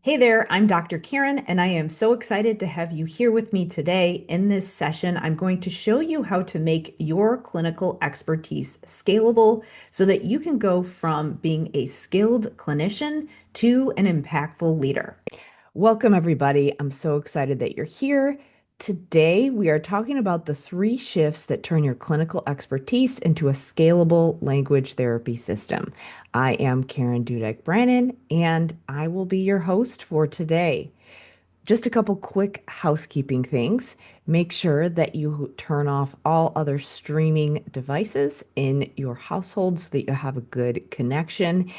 Hey there, I'm Dr. Karen, and I am so excited to have you here with me today. In this session, I'm going to show you how to make your clinical expertise scalable so that you can go from being a skilled clinician to an impactful leader. Welcome, everybody. I'm so excited that you're here. Today, we are talking about the three shifts that turn your clinical expertise into a scalable language therapy system. I am Karen Dudek-Brannan, and I will be your host for today. Just a couple quick housekeeping things. Make sure that you turn off all other streaming devices in your household so that you have a good connection.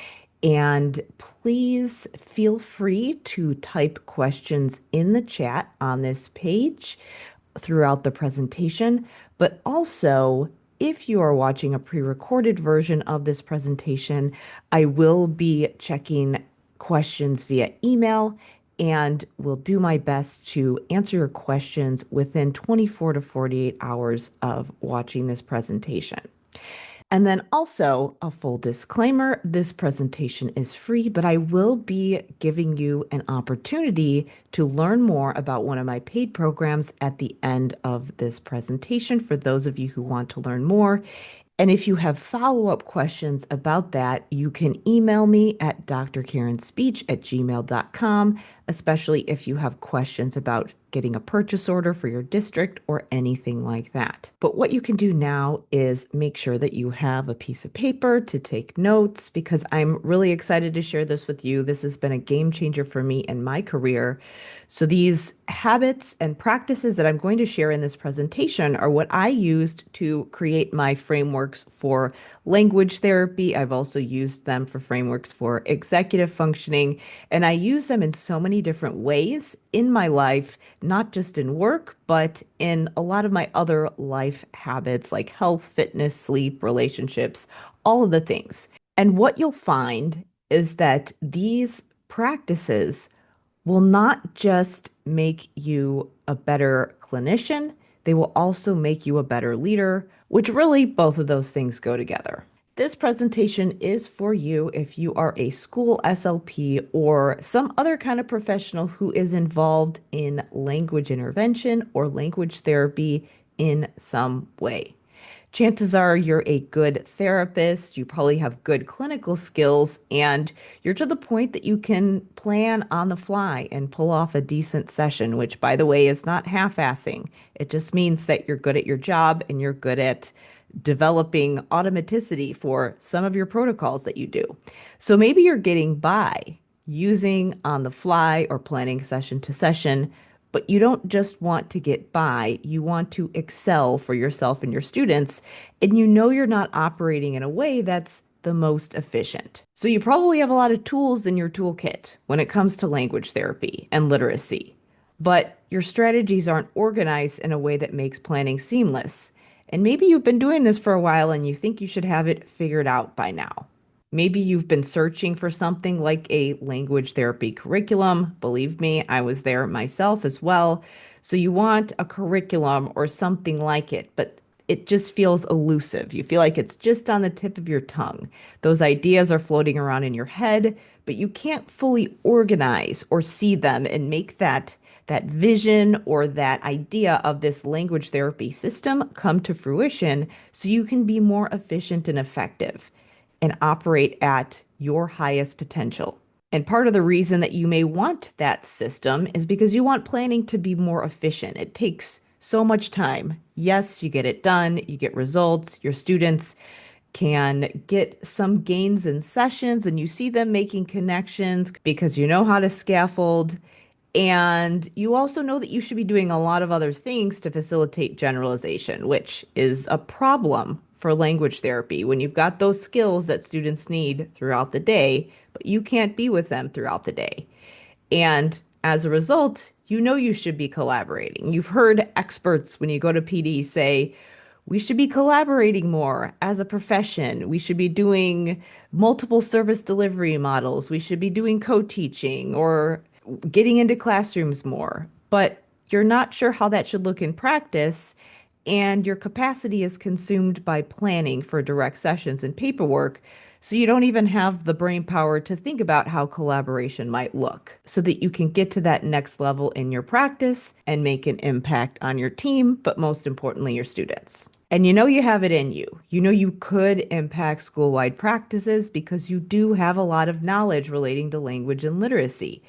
And please feel free to type questions in the chat on this page throughout the presentation. But also, if you are watching a pre-recorded version of this presentation, I will be checking questions via email and will do my best to answer your questions within 24 to 48 hours of watching this presentation. And then also a full disclaimer, this presentation is free, but I will be giving you an opportunity to learn more about one of my paid programs at the end of this presentation for those of you who want to learn more. And if you have follow-up questions about that, you can email me at drkarenspeech@gmail.com, especially if you have questions about getting a purchase order for your district or anything like that. But what you can do now is make sure that you have a piece of paper to take notes because I'm really excited to share this with you. This has been a game changer for me in my career. So these habits and practices that I'm going to share in this presentation are what I used to create my frameworks for language therapy. I've also used them for frameworks for executive functioning, and I use them in so many different ways in my life, not just in work, but in a lot of my other life habits like health, fitness, sleep, relationships, all of the things. And what you'll find is that these practices will not just make you a better clinician, they will also make you a better leader, which really both of those things go together. This presentation is for you if you are a school SLP or some other kind of professional who is involved in language intervention or language therapy in some way. Chances are you're a good therapist, you probably have good clinical skills, and you're to the point that you can plan on the fly and pull off a decent session, which, by the way, is not half-assing. It just means that you're good at your job and you're good at developing automaticity for some of your protocols that you do. So maybe you're getting by using on the fly or planning session to session, but you don't just want to get by, you want to excel for yourself and your students, and you know you're not operating in a way that's the most efficient. So you probably have a lot of tools in your toolkit when it comes to language therapy and literacy, but your strategies aren't organized in a way that makes planning seamless. And maybe you've been doing this for a while and you think you should have it figured out by now. Maybe you've been searching for something like a language therapy curriculum. Believe me, I was there myself as well. So you want a curriculum or something like it, but it just feels elusive. You feel like it's just on the tip of your tongue. Those ideas are floating around in your head, but you can't fully organize or see them and make that vision or that idea of this language therapy system come to fruition so you can be more efficient and effective and operate at your highest potential. And part of the reason that you may want that system is because you want planning to be more efficient. It takes so much time. Yes, you get it done, you get results, your students can get some gains in sessions, and you see them making connections because you know how to scaffold. And you also know that you should be doing a lot of other things to facilitate generalization, which is a problem for language therapy when you've got those skills that students need throughout the day, but you can't be with them throughout the day. And as a result, you know you should be collaborating. You've heard experts when you go to PD say, we should be collaborating more as a profession. We should be doing multiple service delivery models. We should be doing co-teaching or getting into classrooms more. But you're not sure how that should look in practice, and your capacity is consumed by planning for direct sessions and paperwork. So you don't even have the brain power to think about how collaboration might look so that you can get to that next level in your practice and make an impact on your team, but most importantly, your students. And you know you have it in you. You know you could impact school-wide practices because you do have a lot of knowledge relating to language and literacy,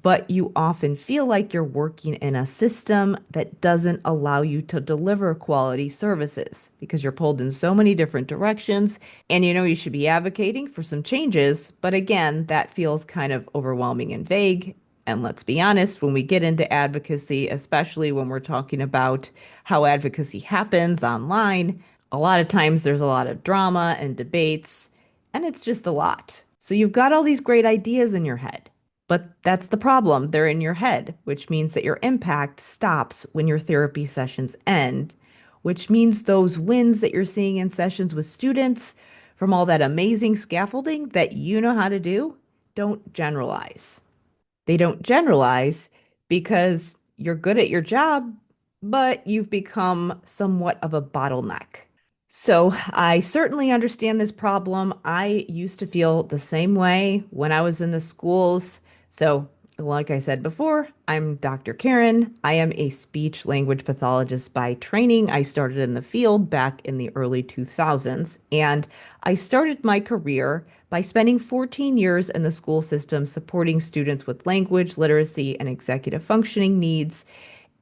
but you often feel like you're working in a system that doesn't allow you to deliver quality services because you're pulled in so many different directions. And you know you should be advocating for some changes, but again, that feels kind of overwhelming and vague. And let's be honest, when we get into advocacy, especially when we're talking about how advocacy happens online, a lot of times there's a lot of drama and debates, and it's just a lot. So you've got all these great ideas in your head. But that's the problem. They're in your head, which means that your impact stops when your therapy sessions end, which means those wins that you're seeing in sessions with students from all that amazing scaffolding that you know how to do don't generalize. They don't generalize because you're good at your job, but you've become somewhat of a bottleneck. So I certainly understand this problem. I used to feel the same way when I was in the schools. So, like I said before, I'm Dr. Karen. I am a speech language pathologist by training. I started in the field back in the early 2000s, and I started my career by spending 14 years in the school system supporting students with language, literacy, and executive functioning needs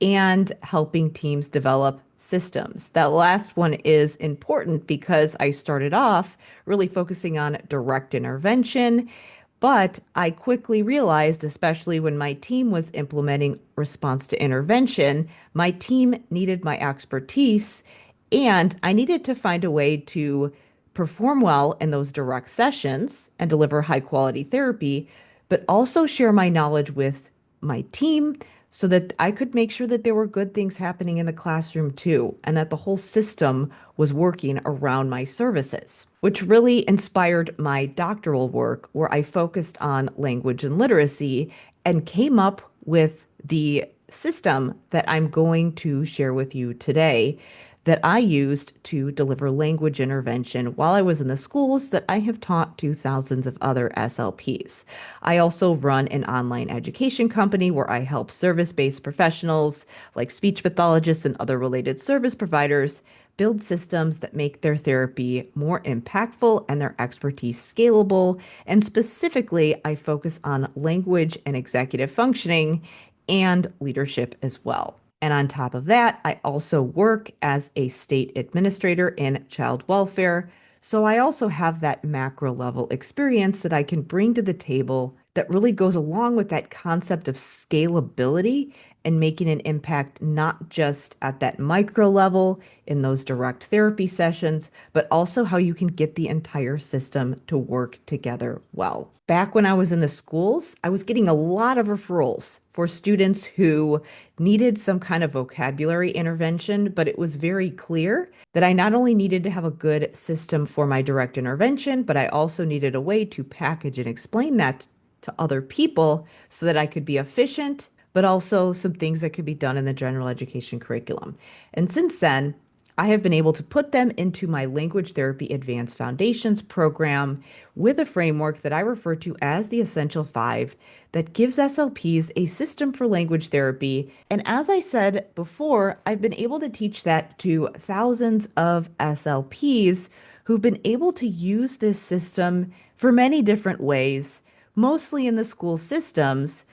and helping teams develop systems. That last one is important because I started off really focusing on direct intervention, but I quickly realized, especially when my team was implementing response to intervention, my team needed my expertise and I needed to find a way to perform well in those direct sessions and deliver high quality therapy, but also share my knowledge with my team so that I could make sure that there were good things happening in the classroom too, and that the whole system was working around my services, which really inspired my doctoral work where I focused on language and literacy and came up with the system that I'm going to share with you today that I used to deliver language intervention while I was in the schools that I have taught to thousands of other SLPs. I also run an online education company where I help service-based professionals like speech pathologists and other related service providers build systems that make their therapy more impactful and their expertise scalable. And specifically, I focus on language and executive functioning and leadership as well. And on top of that, I also work as a state administrator in child welfare. So I also have that macro level experience that I can bring to the table that really goes along with that concept of scalability and making an impact not just at that micro level in those direct therapy sessions, but also how you can get the entire system to work together well. Back when I was in the schools, I was getting a lot of referrals for students who needed some kind of vocabulary intervention, but it was very clear that I not only needed to have a good system for my direct intervention, but I also needed a way to package and explain that to other people so that I could be efficient, but also some things that could be done in the general education curriculum. And since then, I have been able to put them into my Language Therapy Advanced Foundations program with a framework that I refer to as the Essential Five that gives SLPs a system for language therapy. And as I said before, I've been able to teach that to thousands of SLPs who've been able to use this system for many different ways, mostly in the school systems.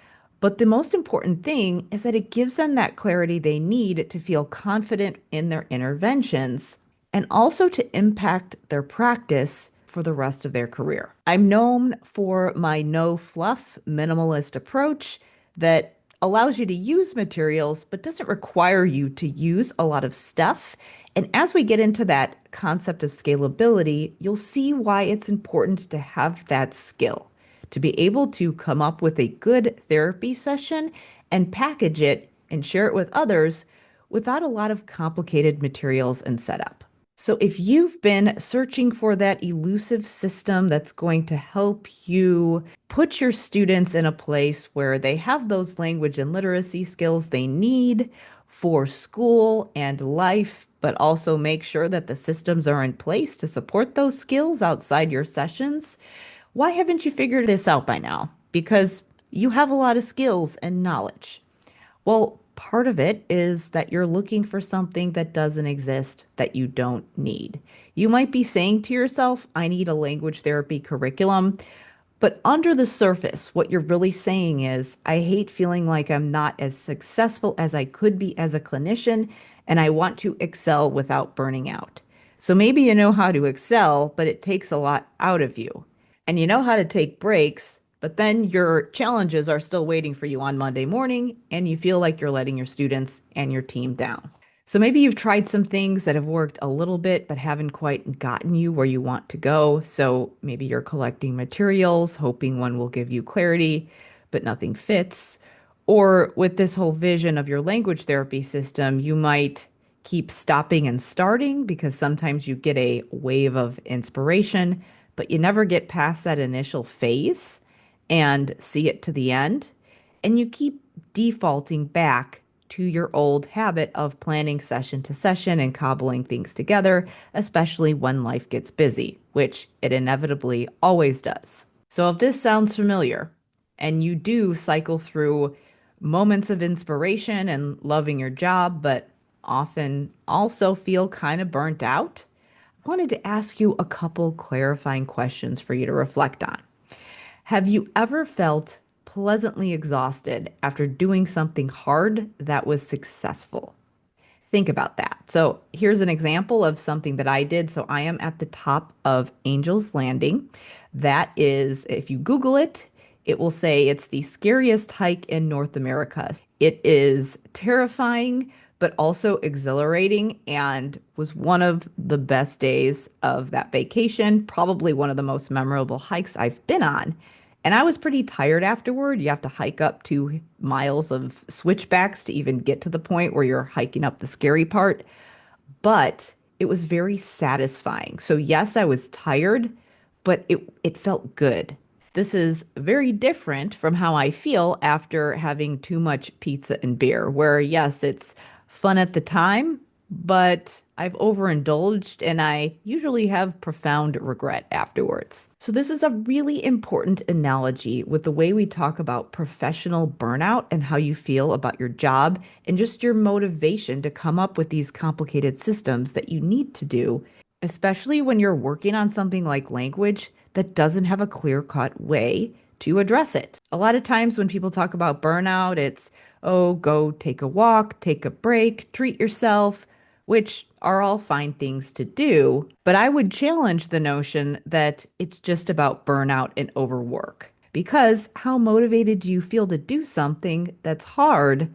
But the most important thing is that it gives them that clarity they need to feel confident in their interventions and also to impact their practice for the rest of their career. I'm known for my no fluff minimalist approach that allows you to use materials but doesn't require you to use a lot of stuff. And as we get into that concept of scalability, you'll see why it's important to have that skill to be able to come up with a good therapy session and package it and share it with others without a lot of complicated materials and setup. So if you've been searching for that elusive system that's going to help you put your students in a place where they have those language and literacy skills they need for school and life, but also make sure that the systems are in place to support those skills outside your sessions. Why haven't you figured this out by now? Because you have a lot of skills and knowledge. Well, part of it is that you're looking for something that doesn't exist that you don't need. You might be saying to yourself, I need a language therapy curriculum. But under the surface, what you're really saying is, I hate feeling like I'm not as successful as I could be as a clinician, and I want to excel without burning out. So maybe you know how to excel, but it takes a lot out of you. And you know how to take breaks, but then your challenges are still waiting for you on Monday morning, and you feel like you're letting your students and your team down. So maybe you've tried some things that have worked a little bit, but haven't quite gotten you where you want to go. So maybe you're collecting materials, hoping one will give you clarity, but nothing fits. Or with this whole vision of your language therapy system, you might keep stopping and starting because sometimes you get a wave of inspiration, but you never get past that initial phase and see it to the end. And you keep defaulting back to your old habit of planning session to session and cobbling things together, especially when life gets busy, which it inevitably always does. So if this sounds familiar and you do cycle through moments of inspiration and loving your job, but often also feel kind of burnt out, I wanted to ask you a couple clarifying questions for you to reflect on. Have you ever felt pleasantly exhausted after doing something hard that was successful? Think about that. So, here's an example of something that I did. So, I am at the top of Angel's Landing. That is, if you Google it, it will say it's the scariest hike in North America. It is terrifying, but also exhilarating, and was one of the best days of that vacation. Probably one of the most memorable hikes I've been on. And I was pretty tired afterward. You have to hike up 2 miles of switchbacks to even get to the point where you're hiking up the scary part. But it was very satisfying. So, yes, I was tired, but it felt good. This is very different from how I feel after having too much pizza and beer, where, yes, it's fun at the time, but I've overindulged and I usually have profound regret afterwards. So, this is a really important analogy with the way we talk about professional burnout and how you feel about your job and just your motivation to come up with these complicated systems that you need to do, especially when you're working on something like language that doesn't have a clear-cut way to address it. A lot of times when people talk about burnout, it's, oh, go take a walk, take a break, treat yourself, which are all fine things to do. But I would challenge the notion that it's just about burnout and overwork. Because how motivated do you feel to do something that's hard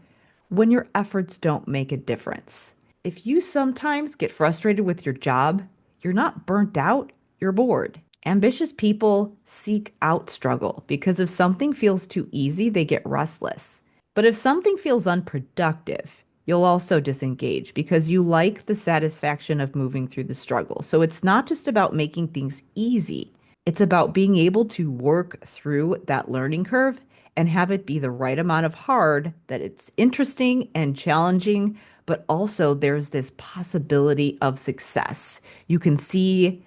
when your efforts don't make a difference? If you sometimes get frustrated with your job, you're not burnt out, you're bored. Ambitious people seek out struggle because if something feels too easy, they get restless. But if something feels unproductive, you'll also disengage because you like the satisfaction of moving through the struggle. So it's not just about making things easy, it's about being able to work through that learning curve and have it be the right amount of hard that it's interesting and challenging, but also there's this possibility of success. You can see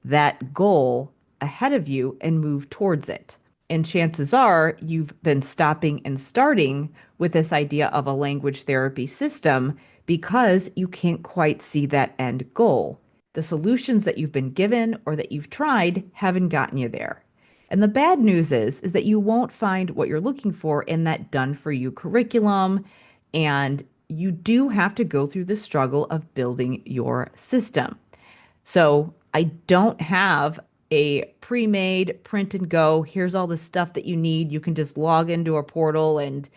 that goal ahead of you and move towards it. And chances are you've been stopping and starting with this idea of a language therapy system because you can't quite see that end goal. The solutions that you've been given or that you've tried haven't gotten you there. And the bad news is that you won't find what you're looking for in that done for you curriculum. And you do have to go through the struggle of building your system. So I don't have a pre-made print and go, here's all the stuff that you need. You can just log into a portal and,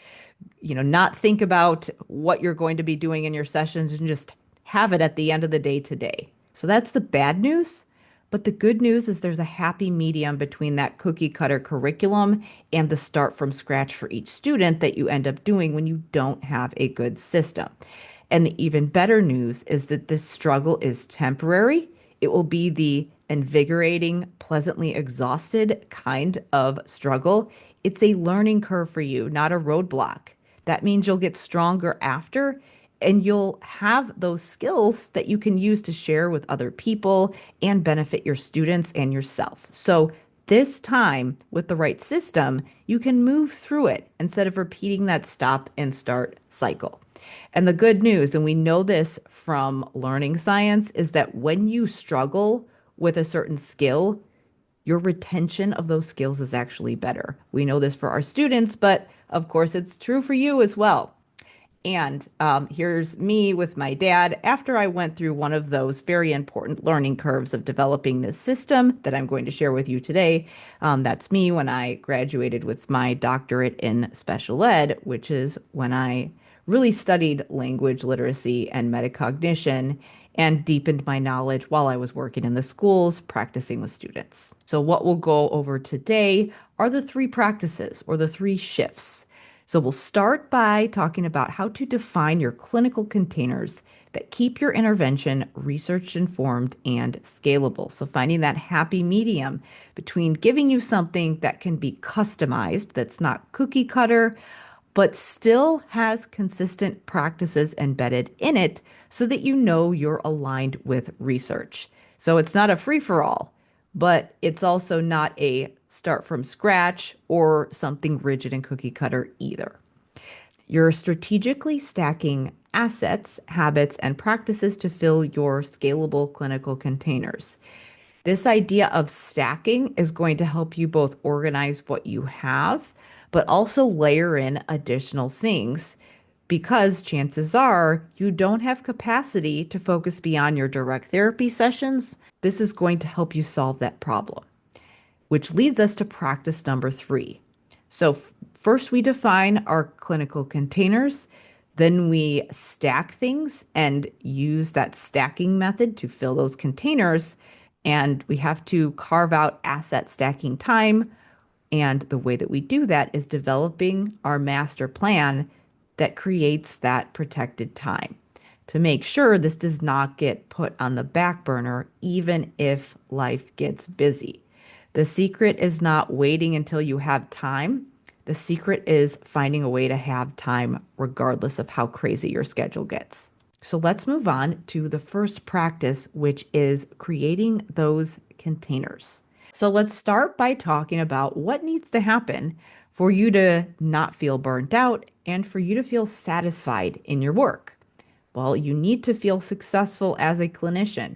not think about what you're going to be doing in your sessions and just have it at the end of the day today. So that's the bad news. But the good news is there's a happy medium between that cookie cutter curriculum and the start from scratch for each student that you end up doing when you don't have a good system. And the even better news is that this struggle is temporary. It will be the invigorating, pleasantly exhausted kind of struggle. It's a learning curve for you, not a roadblock. That means you'll get stronger after, and you'll have those skills that you can use to share with other people and benefit your students and yourself. So this time with the right system, you can move through it instead of repeating that stop and start cycle. And the good news, and we know this from learning science, is that when you struggle with a certain skill, your retention of those skills is actually better. We know this for our students, but of course, it's true for you as well. And here's me with my dad after I went through one of those very important learning curves of developing this system that I'm going to share with you today. That's me when I graduated with my doctorate in special ed, which is when I really studied language literacy and metacognition and deepened my knowledge while I was working in the schools practicing with students. So, what we'll go over today are the three practices or the three shifts. So we'll start by talking about how to define your clinical containers that keep your intervention research informed and scalable. So finding that happy medium between giving you something that can be customized, that's not cookie cutter, but still has consistent practices embedded in it so that you know you're aligned with research. So it's not a free for all, but it's also not a start from scratch or something rigid and cookie cutter either. You're strategically stacking assets, habits, and practices to fill your scalable clinical containers. This idea of stacking is going to help you both organize what you have, but also layer in additional things because chances are you don't have capacity to focus beyond your direct therapy sessions. This is going to help you solve that problem, which leads us to practice number 3. So first we define our clinical containers, then we stack things and use that stacking method to fill those containers. And we have to carve out asset stacking time. And the way that we do that is developing our master plan that creates that protected time to make sure this does not get put on the back burner, even if life gets busy. The secret is not waiting until you have time. The secret is finding a way to have time regardless of how crazy your schedule gets. So let's move on to the first practice, which is creating those containers. So let's start by talking about what needs to happen for you to not feel burnt out and for you to feel satisfied in your work. Well, you need to feel successful as a clinician,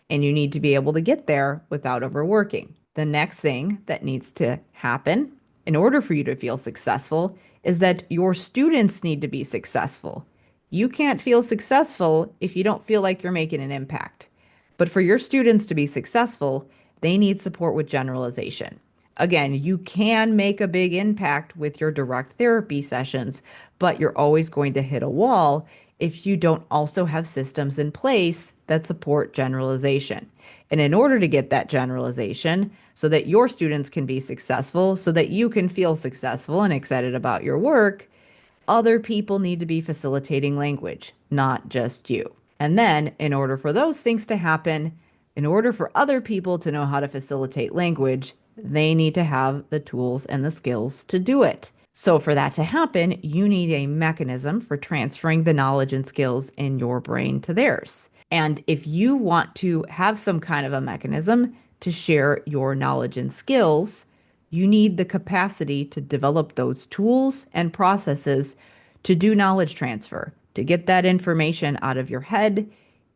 and you need to be able to get there without overworking. The next thing that needs to happen in order for you to feel successful is that your students need to be successful. You can't feel successful if you don't feel like you're making an impact. But for your students to be successful, they need support with generalization. Again, you can make a big impact with your direct therapy sessions, but you're always going to hit a wall if you don't also have systems in place that support generalization. And in order to get that generalization so that your students can be successful, so that you can feel successful and excited about your work, other people need to be facilitating language, not just you. And then, in order for those things to happen, in order for other people to know how to facilitate language, they need to have the tools and the skills to do it. So, for that to happen, you need a mechanism for transferring the knowledge and skills in your brain to theirs. And if you want to have some kind of a mechanism to share your knowledge and skills, you need the capacity to develop those tools and processes to do knowledge transfer, to get that information out of your head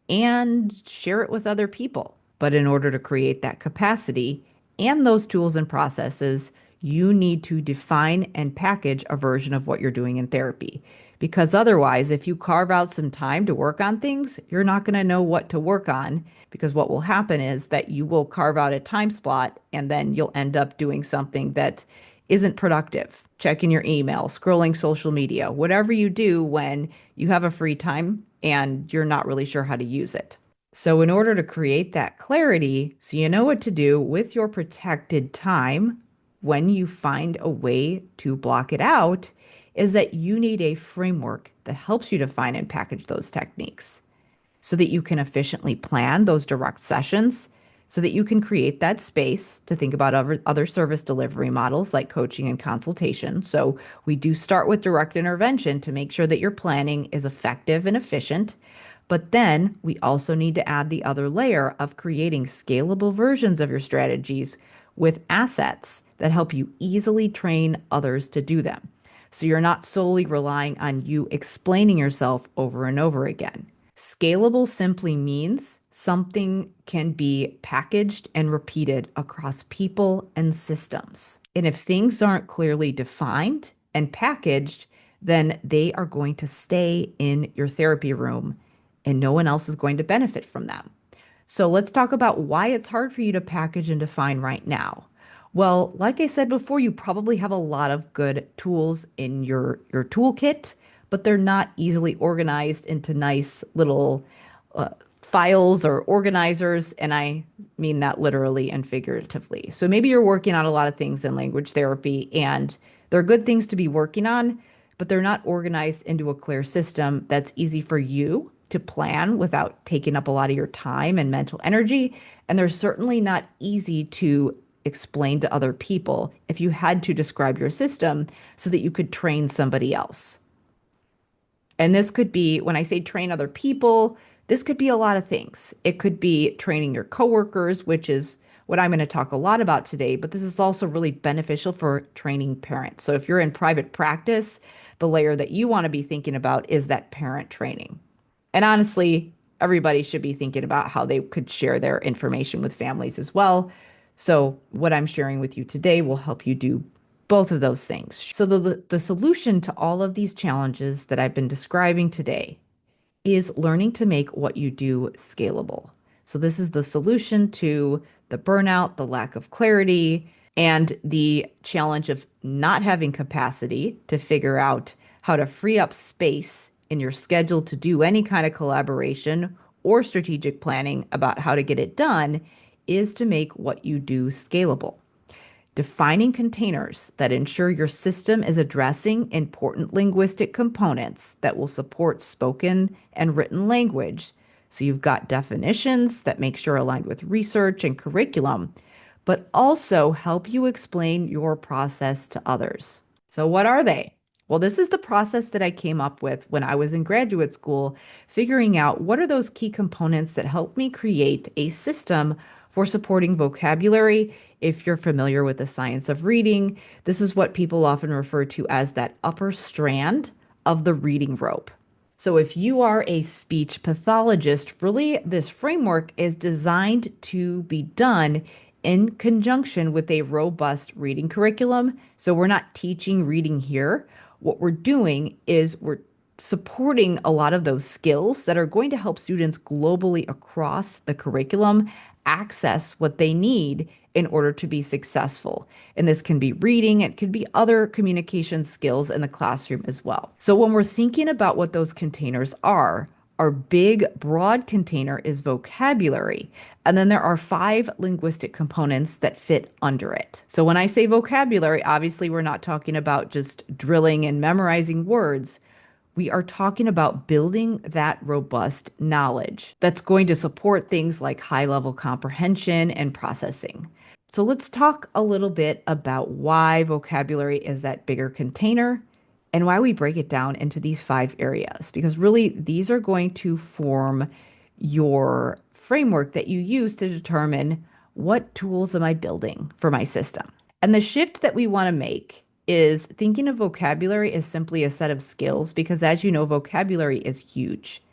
and share it with other people. But in order to create that capacity and those tools and processes, you need to define and package a version of what you're doing in therapy. Because otherwise, if you carve out some time to work on things, you're not going to know what to work on. Because what will happen is that you will carve out a time slot and then you'll end up doing something that isn't productive. Checking your email, scrolling social media, whatever you do when you have a free time and you're not really sure how to use it. So, in order to create that clarity, so you know what to do with your protected time when you find a way to block it out, is that you need a framework that helps you define and package those techniques so that you can efficiently plan those direct sessions, so that you can create that space to think about other service delivery models like coaching and consultation. So we do start with direct intervention to make sure that your planning is effective and efficient. But then we also need to add the other layer of creating scalable versions of your strategies with assets that help you easily train others to do them. So you're not solely relying on you explaining yourself over and over again. Scalable simply means something can be packaged and repeated across people and systems. And if things aren't clearly defined and packaged, then they are going to stay in your therapy room and no one else is going to benefit from them. So let's talk about why it's hard for you to package and define right now. Well, like I said before, you probably have a lot of good tools in your toolkit, but they're not easily organized into nice little uh, files or organizers. And I mean that literally and figuratively. So maybe you're working on a lot of things in language therapy, and they're good things to be working on, but they're not organized into a clear system that's easy for you to plan without taking up a lot of your time and mental energy. And they're certainly not easy to explain to other people if you had to describe your system so that you could train somebody else. And this could be, when I say train other people, this could be a lot of things. It could be training your coworkers, which is what I'm going to talk a lot about today, but this is also really beneficial for training parents. So if you're in private practice, the layer that you want to be thinking about is that parent training. And honestly, everybody should be thinking about how they could share their information with families as well. So, what I'm sharing with you today will help you do both of those things. So, the solution to all of these challenges that I've been describing today is learning to make what you do scalable. So, this is the solution to the burnout, the lack of clarity, and the challenge of not having capacity to figure out how to free up space in your schedule to do any kind of collaboration or strategic planning about how to get it done is to make what you do scalable. Defining containers that ensure your system is addressing important linguistic components that will support spoken and written language. So you've got definitions that make sure aligned with research and curriculum, but also help you explain your process to others. So, what are they? Well, this is the process that I came up with when I was in graduate school, figuring out what are those key components that help me create a system for supporting vocabulary. If you're familiar with the science of reading, this is what people often refer to as that upper strand of the reading rope. So, if you are a speech pathologist, really this framework is designed to be done in conjunction with a robust reading curriculum. So, we're not teaching reading here. What we're doing is we're supporting a lot of those skills that are going to help students globally across the curriculum access what they need in order to be successful. And this can be reading, it could be other communication skills in the classroom as well. So when we're thinking about what those containers are, our big, broad container is vocabulary. And then there are 5 linguistic components that fit under it. So when I say vocabulary, obviously we're not talking about just drilling and memorizing words. We are talking about building that robust knowledge that's going to support things like high-level comprehension and processing. So let's talk a little bit about why vocabulary is that bigger container and why we break it down into these 5 areas, because really these are going to form your framework that you use to determine what tools am I building for my system. And the shift that we want to make is thinking of vocabulary as simply a set of skills, because as you know, vocabulary is huge.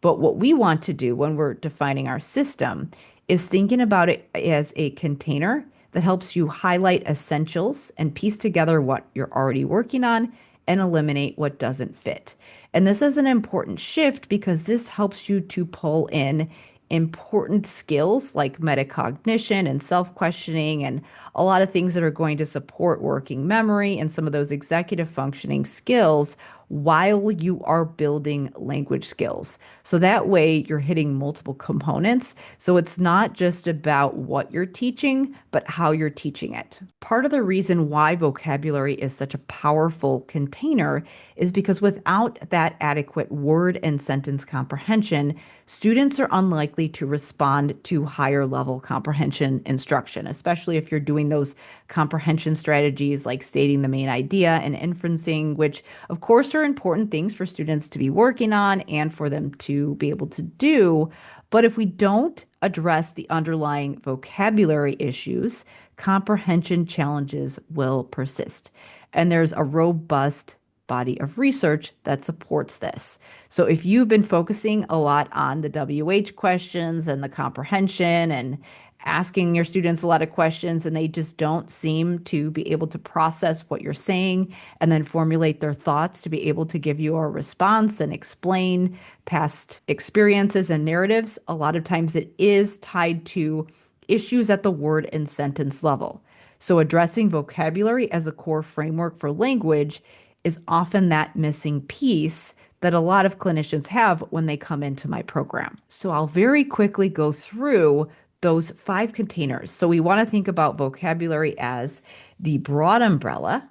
But what we want to do when we're defining our system is thinking about it as a container that helps you highlight essentials and piece together what you're already working on and eliminate what doesn't fit. And this is an important shift because this helps you to pull in important skills like metacognition and self-questioning and a lot of things that are going to support working memory and some of those executive functioning skills while you are building language skills. So that way you're hitting multiple components. So it's not just about what you're teaching, but how you're teaching it. Part of the reason why vocabulary is such a powerful container is because without that adequate word and sentence comprehension, students are unlikely to respond to higher level comprehension instruction, especially if you're doing those comprehension strategies like stating the main idea and inferencing, which of course are important things for students to be working on and for them to be able to do. But if we don't address the underlying vocabulary issues, comprehension challenges will persist. And there's a robust body of research that supports this. So if you've been focusing a lot on the WH questions and the comprehension and asking your students a lot of questions and they just don't seem to be able to process what you're saying and then formulate their thoughts to be able to give you a response and explain past experiences and narratives, a lot of times it is tied to issues at the word and sentence level. So addressing vocabulary as a core framework for language is often that missing piece that a lot of clinicians have when they come into my program. So I'll very quickly go through those 5 containers. So we want to think about vocabulary as the broad umbrella.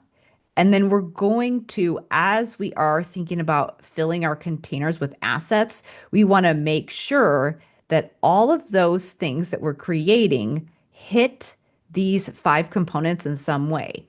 And then we're going to, as we are thinking about filling our containers with assets, we want to make sure that all of those things that we're creating hit these 5 components in some way.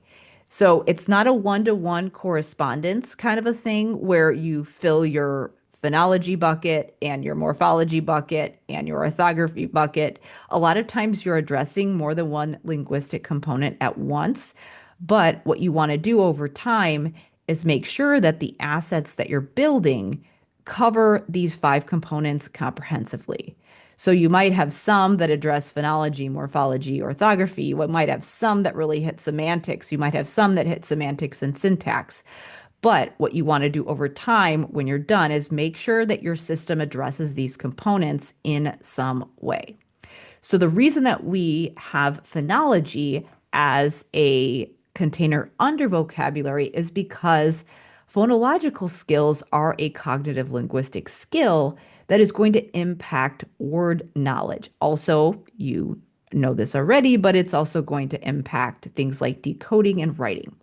So it's not a one-to-one correspondence kind of a thing where you fill your phonology bucket and your morphology bucket and your orthography bucket. A lot of times you're addressing more than one linguistic component at once. But what you want to do over time is make sure that the assets that you're building cover these 5 components comprehensively. So you might have some that address phonology, morphology, orthography. You might have some that really hit semantics. You might have some that hit semantics and syntax. But what you want to do over time when you're done is make sure that your system addresses these components in some way. So the reason that we have phonology as a container under vocabulary is because phonological skills are a cognitive linguistic skill that is going to impact word knowledge. Also, you know this already, but it's also going to impact things like decoding and writing.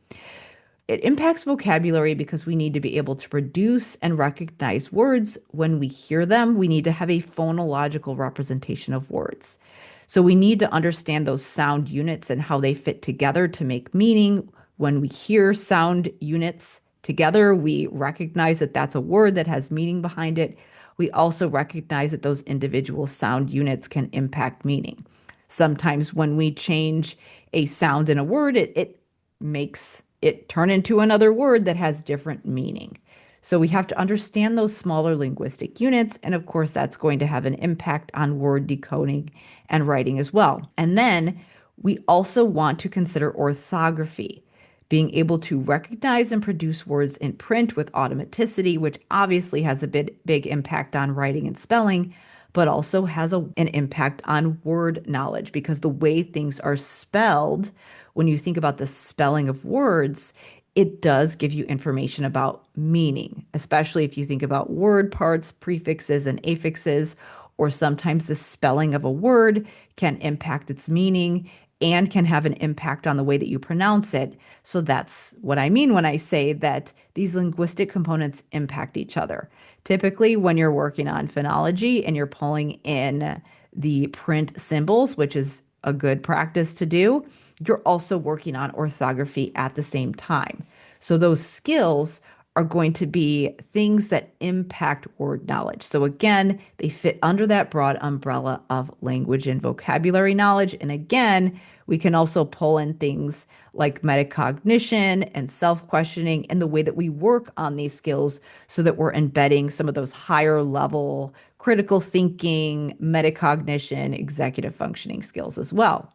It impacts vocabulary because we need to be able to produce and recognize words when we hear them. We need to have a phonological representation of words. So we need to understand those sound units and how they fit together to make meaning. When we hear sound units together, we recognize that that's a word that has meaning behind it. We also recognize that those individual sound units can impact meaning. Sometimes when we change a sound in a word, it makes it turn into another word that has different meaning. So we have to understand those smaller linguistic units. And of course, that's going to have an impact on word decoding and writing as well. And then we also want to consider orthography, being able to recognize and produce words in print with automaticity, which obviously has a big impact on writing and spelling, but also has an impact on word knowledge because the way things are spelled, when you think about the spelling of words, it does give you information about meaning, especially if you think about word parts, prefixes, and affixes, or sometimes the spelling of a word can impact its meaning and can have an impact on the way that you pronounce it. So that's what I mean when I say that these linguistic components impact each other. Typically, when you're working on phonology and you're pulling in the print symbols, which is a good practice to do, you're also working on orthography at the same time. So those skills are going to be things that impact word knowledge. So again, they fit under that broad umbrella of language and vocabulary knowledge. And again, we can also pull in things like metacognition and self-questioning and the way that we work on these skills so that we're embedding some of those higher level critical thinking, metacognition, executive functioning skills as well.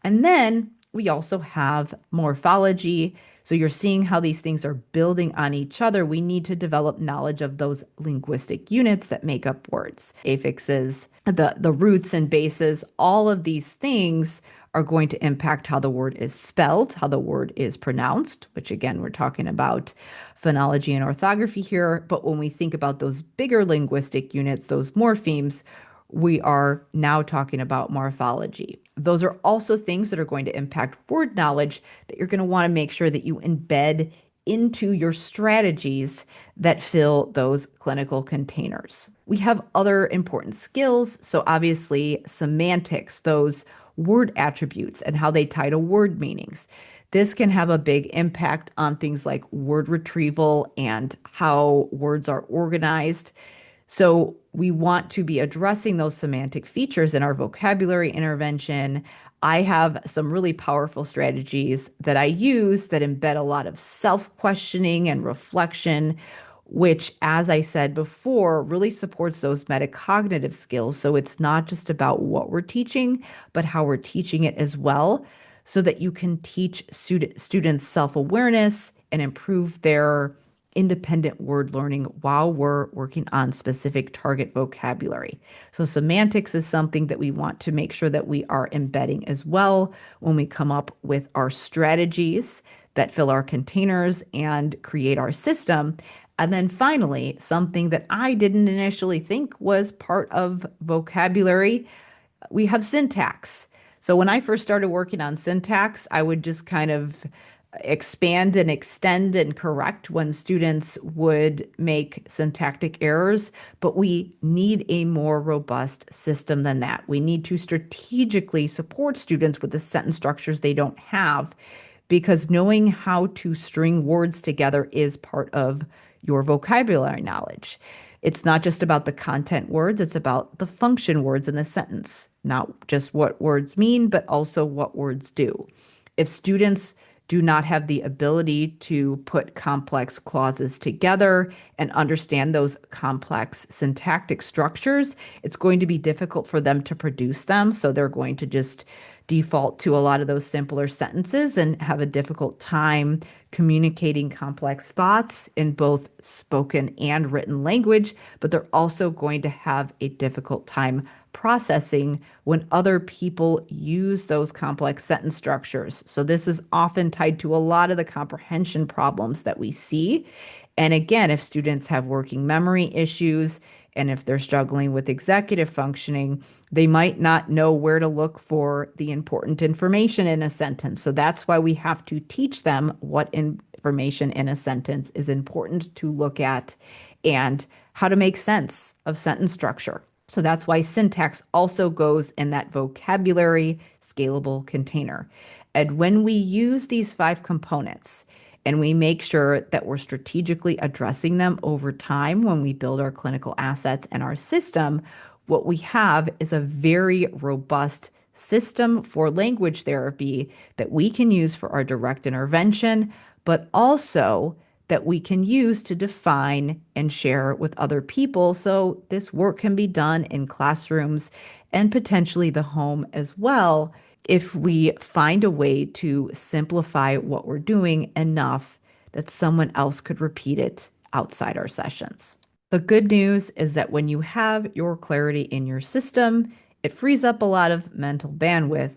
And then we also have morphology. So you're seeing how these things are building on each other. We need to develop knowledge of those linguistic units that make up words, affixes, the roots and bases. All of these things are going to impact how the word is spelled, how the word is pronounced, which again, we're talking about phonology and orthography here, but when we think about those bigger linguistic units, those morphemes, we are now talking about morphology. Those are also things that are going to impact word knowledge that you're going to want to make sure that you embed into your strategies that fill those clinical containers. We have other important skills. So, obviously, semantics, those word attributes and how they tie to word meanings. This can have a big impact on things like word retrieval and how words are organized. So we want to be addressing those semantic features in our vocabulary intervention. I have some really powerful strategies that I use that embed a lot of self-questioning and reflection, which, as I said before, really supports those metacognitive skills. So it's not just about what we're teaching, but how we're teaching it as well, so that you can teach students self-awareness and improve their independent word learning while we're working on specific target vocabulary. So semantics is something that we want to make sure that we are embedding as well when we come up with our strategies that fill our containers and create our system. And then finally, something that I didn't initially think was part of vocabulary, we have syntax. So when I first started working on syntax, I would just kind of expand and extend and correct when students would make syntactic errors, but we need a more robust system than that. We need to strategically support students with the sentence structures they don't have, because knowing how to string words together is part of your vocabulary knowledge. It's not just about the content words, it's about the function words in the sentence, not just what words mean, but also what words do. If students do not have the ability to put complex clauses together and understand those complex syntactic structures, it's going to be difficult for them to produce them. So they're going to just default to a lot of those simpler sentences and have a difficult time communicating complex thoughts in both spoken and written language, but they're also going to have a difficult time processing when other people use those complex sentence structures. So this is often tied to a lot of the comprehension problems that we see. And again, if students have working memory issues and if they're struggling with executive functioning, they might not know where to look for the important information in a sentence. So that's why we have to teach them what information in a sentence is important to look at and how to make sense of sentence structure. So that's why syntax also goes in that vocabulary scalable container. And when we use these 5 components and we make sure that we're strategically addressing them over time when we build our clinical assets and our system, what we have is a very robust system for language therapy that we can use for our direct intervention, but also that we can use to define and share with other people. So this work can be done in classrooms and potentially the home as well, if we find a way to simplify what we're doing enough that someone else could repeat it outside our sessions. The good news is that when you have your clarity in your system, it frees up a lot of mental bandwidth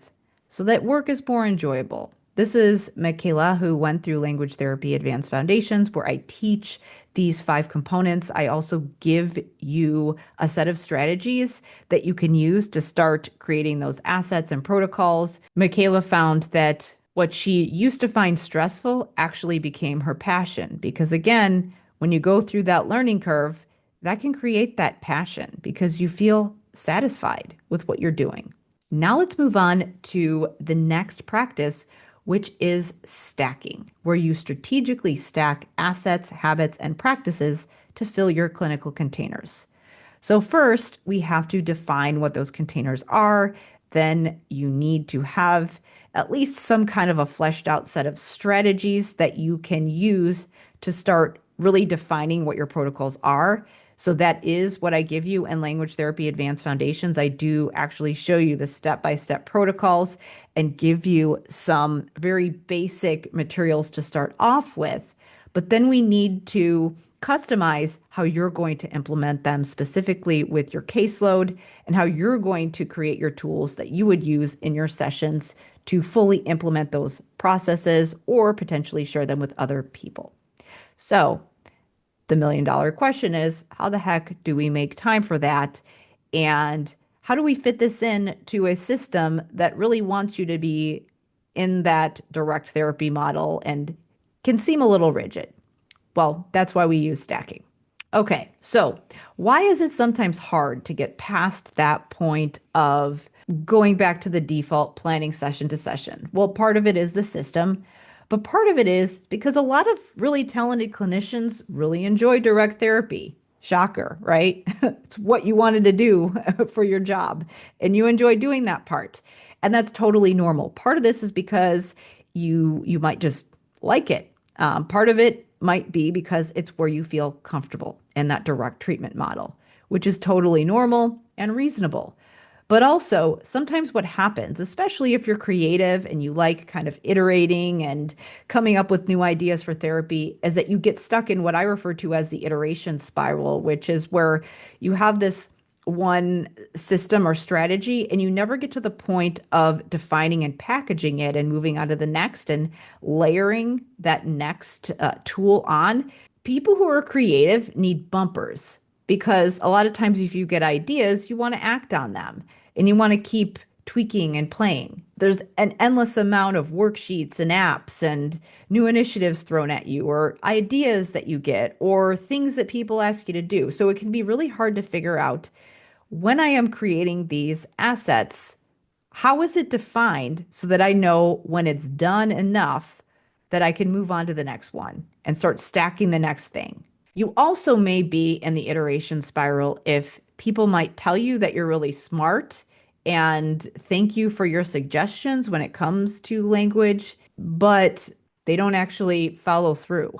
so that work is more enjoyable. This is Michaela, who went through Language Therapy Advanced Foundations, where I teach these 5 components. I also give you a set of strategies that you can use to start creating those assets and protocols. Michaela found that what she used to find stressful actually became her passion, because again, when you go through that learning curve, that can create that passion because you feel satisfied with what you're doing. Now let's move on to the next practice, which is stacking, where you strategically stack assets, habits, and practices to fill your clinical containers. So first, we have to define what those containers are. Then you need to have at least some kind of a fleshed out set of strategies that you can use to start really defining what your protocols are. So that is what I give you in Language Therapy Advanced Foundations. I do actually show you the step-by-step protocols and give you some very basic materials to start off with. But then we need to customize how you're going to implement them specifically with your caseload and how you're going to create your tools that you would use in your sessions to fully implement those processes or potentially share them with other people. So The $1 million question is, how the heck do we make time for that? And how do we fit this in to a system that really wants you to be in that direct therapy model and can seem a little rigid? Well, that's why we use stacking. Okay, so why is it sometimes hard to get past that point of going back to the default planning session to session? Well, part of it is the system, but part of it is because a lot of really talented clinicians really enjoy direct therapy. Shocker, right? It's what you wanted to do for your job, and you enjoy doing that part. And that's totally normal. Part of this is because you might just like it. Part of it might be because it's where you feel comfortable in that direct treatment model, which is totally normal and reasonable. But also, sometimes what happens, especially if you're creative and you like kind of iterating and coming up with new ideas for therapy, is that you get stuck in what I refer to as the iteration spiral, which is where you have this one system or strategy and you never get to the point of defining and packaging it and moving on to the next and layering that next tool on. People who are creative need bumpers because a lot of times if you get ideas, you want to act on them and you want to keep tweaking and playing. There's an endless amount of worksheets and apps and new initiatives thrown at you, or ideas that you get, or things that people ask you to do. So it can be really hard to figure out when I am creating these assets, how is it defined so that I know when it's done enough that I can move on to the next one and start stacking the next thing? You also may be in the iteration spiral if people might tell you that you're really smart and thank you for your suggestions when it comes to language, but they don't actually follow through.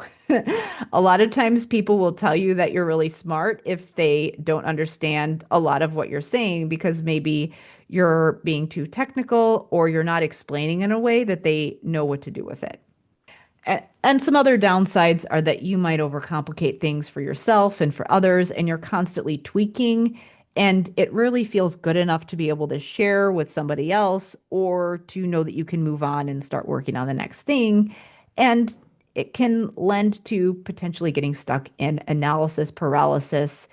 A lot of times people will tell you that you're really smart if they don't understand a lot of what you're saying because maybe you're being too technical or you're not explaining in a way that they know what to do with it. And some other downsides are that you might overcomplicate things for yourself and for others, and you're constantly tweaking, and it really feels good enough to be able to share with somebody else or to know that you can move on and start working on the next thing. And it can lend to potentially getting stuck in analysis paralysis,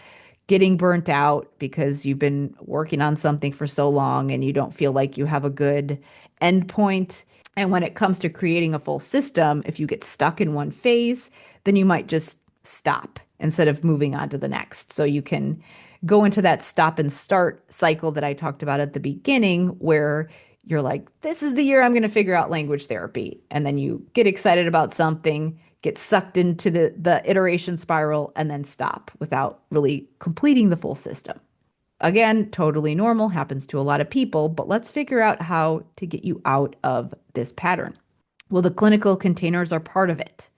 getting burnt out because you've been working on something for so long and you don't feel like you have a good endpoint. And when it comes to creating a full system, if you get stuck in one phase, then you might just stop instead of moving on to the next. So you can go into that stop and start cycle that I talked about at the beginning, where you're like, this is the year I'm going to figure out language therapy. And then you get excited about something, get sucked into the iteration spiral, and then stop without really completing the full system. Again, totally normal, happens to a lot of people, but let's figure out how to get you out of this pattern. Well, the clinical containers are part of it.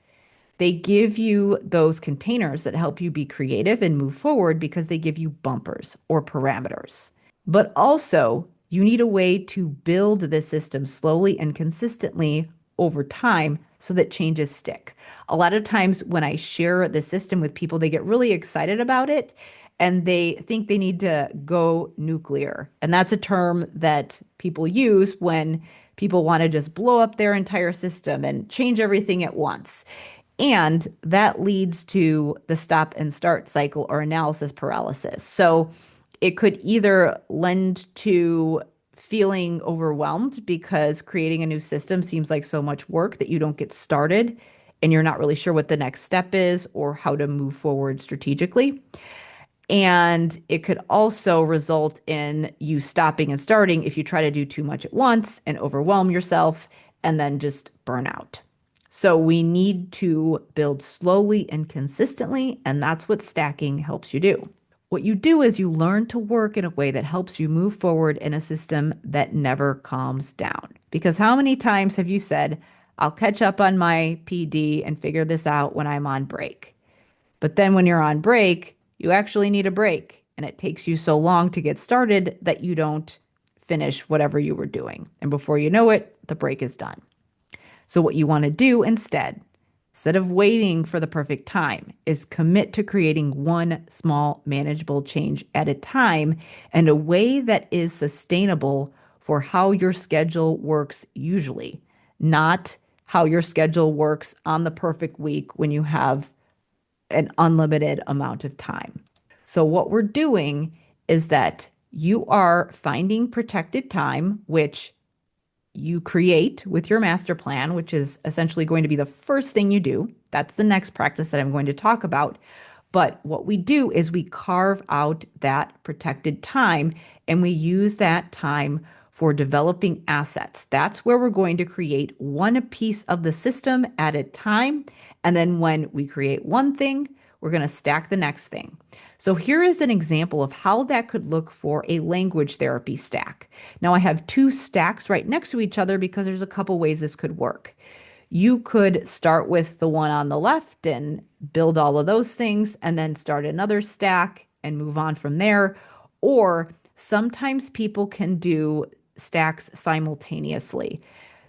They give you those containers that help you be creative and move forward because they give you bumpers or parameters. But also, you need a way to build this system slowly and consistently over time so that changes stick. A lot of times when I share the system with people, they get really excited about it and they think they need to go nuclear. And that's a term that people use when people want to just blow up their entire system and change everything at once. And that leads to the stop and start cycle or analysis paralysis. So it could either lend to feeling overwhelmed because creating a new system seems like so much work that you don't get started and you're not really sure what the next step is or how to move forward strategically. And it could also result in you stopping and starting if you try to do too much at once and overwhelm yourself and then just burn out. So we need to build slowly and consistently, and that's what stacking helps you do. What you do is you learn to work in a way that helps you move forward in a system that never calms down. Because how many times have you said, I'll catch up on my PD and figure this out when I'm on break? But then when you're on break, you actually need a break. And it takes you so long to get started that you don't finish whatever you were doing. And before you know it, the break is done. So what you want to do instead of waiting for the perfect time, is commit to creating one small manageable change at a time in a way that is sustainable for how your schedule works usually, not how your schedule works on the perfect week when you have an unlimited amount of time. So what we're doing is that you are finding protected time, which you create with your master plan, which is essentially going to be the first thing you do. That's the next practice that I'm going to talk about. But what we do is we carve out that protected time and we use that time for developing assets. That's where we're going to create one piece of the system at a time. And then when we create one thing, we're going to stack the next thing. So here is an example of how that could look for a language therapy stack. Now I have two stacks right next to each other because there's a couple ways this could work. You could start with the one on the left and build all of those things and then start another stack and move on from there. Or sometimes people can do stacks simultaneously.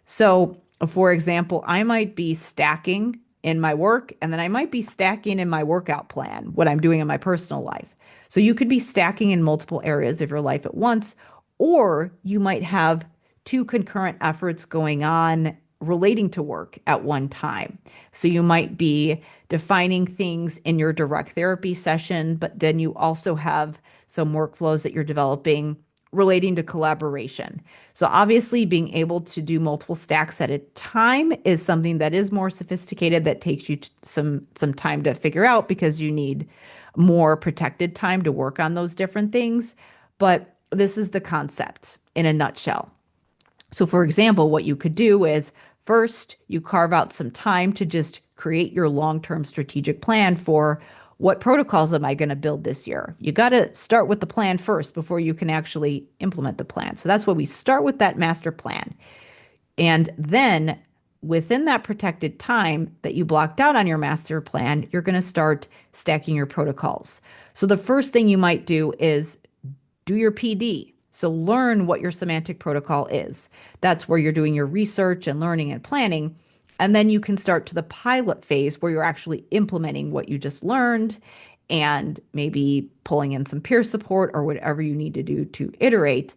So, for example, I might be stacking in my work and then I might be stacking in my workout plan, what I'm doing in my personal life. So, you could be stacking in multiple areas of your life at once, or you might have two concurrent efforts going on relating to work at one time. So you might be defining things in your direct therapy session, but then you also have some workflows that you're developing relating to collaboration. So obviously being able to do multiple stacks at a time is something that is more sophisticated that takes you some time to figure out because you need more protected time to work on those different things. But this is the concept in a nutshell. So, for example, what you could do is first you carve out some time to just create your long term strategic plan for what protocols am I going to build this year? You got to start with the plan first before you can actually implement the plan. So, that's why we start with that master plan. And then within that protected time that you blocked out on your master plan, you're going to start stacking your protocols. So, the first thing you might do is do your PD. So learn what your semantic protocol is. That's where you're doing your research and learning and planning. And then you can start to the pilot phase where you're actually implementing what you just learned and maybe pulling in some peer support or whatever you need to do to iterate.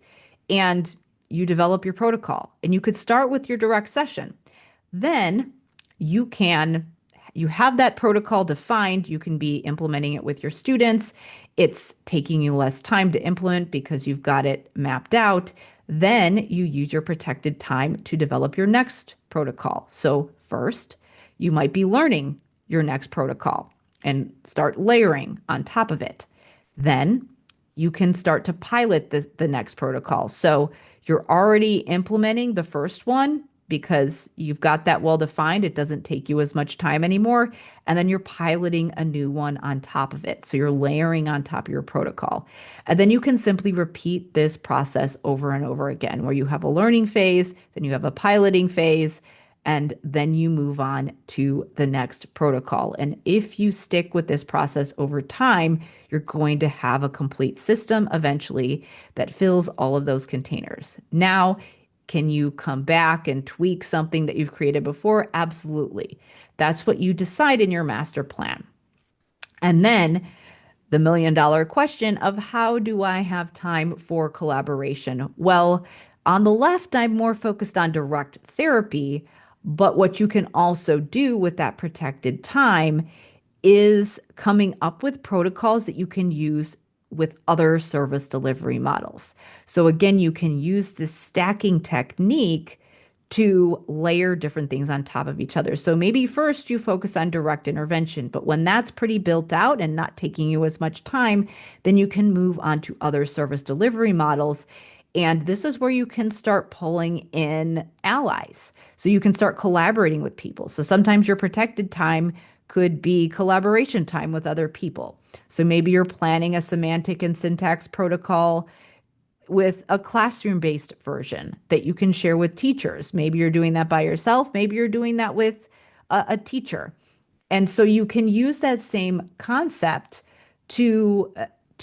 And you develop your protocol. And you could start with your direct session. Then you have that protocol defined. You can be implementing it with your students. It's taking you less time to implement because you've got it mapped out. Then you use your protected time to develop your next protocol. So first, you might be learning your next protocol and start layering on top of it. Then you can start to pilot the next protocol. So you're already implementing the first one because you've got that well defined. It doesn't take you as much time anymore. And then you're piloting a new one on top of it. So you're layering on top of your protocol. And then you can simply repeat this process over and over again, where you have a learning phase, then you have a piloting phase, and then you move on to the next protocol. And if you stick with this process over time, you're going to have a complete system eventually that fills all of those containers. Now, can you come back and tweak something that you've created before? Absolutely. That's what you decide in your master plan. And then the $1 million question of how do I have time for collaboration? Well, on the left, I'm more focused on direct therapy, but what you can also do with that protected time is coming up with protocols that you can use with other service delivery models. So again, you can use this stacking technique to layer different things on top of each other. So maybe first you focus on direct intervention, but when that's pretty built out and not taking you as much time, then you can move on to other service delivery models. And this is where you can start pulling in allies. So you can start collaborating with people. So sometimes your protected time could be collaboration time with other people. So maybe you're planning a semantic and syntax protocol with a classroom-based version that you can share with teachers. Maybe you're doing that by yourself. Maybe you're doing that with a teacher. And so you can use that same concept to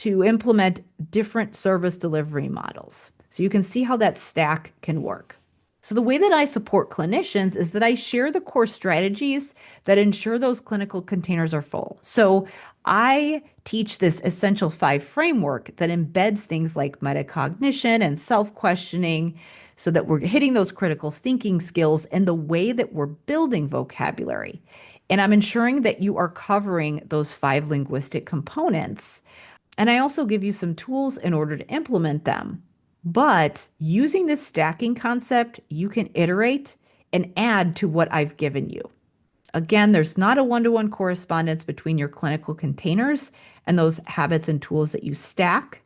implement different service delivery models. So you can see how that stack can work. So the way that I support clinicians is that I share the core strategies that ensure those clinical containers are full. So I teach this essential 5 framework that embeds things like metacognition and self-questioning so that we're hitting those critical thinking skills in the way that we're building vocabulary. And I'm ensuring that you are covering those 5 linguistic components. And I also give you some tools in order to implement them. But using this stacking concept, you can iterate and add to what I've given you. Again, there's not a one-to-one correspondence between your clinical containers and those habits and tools that you stack.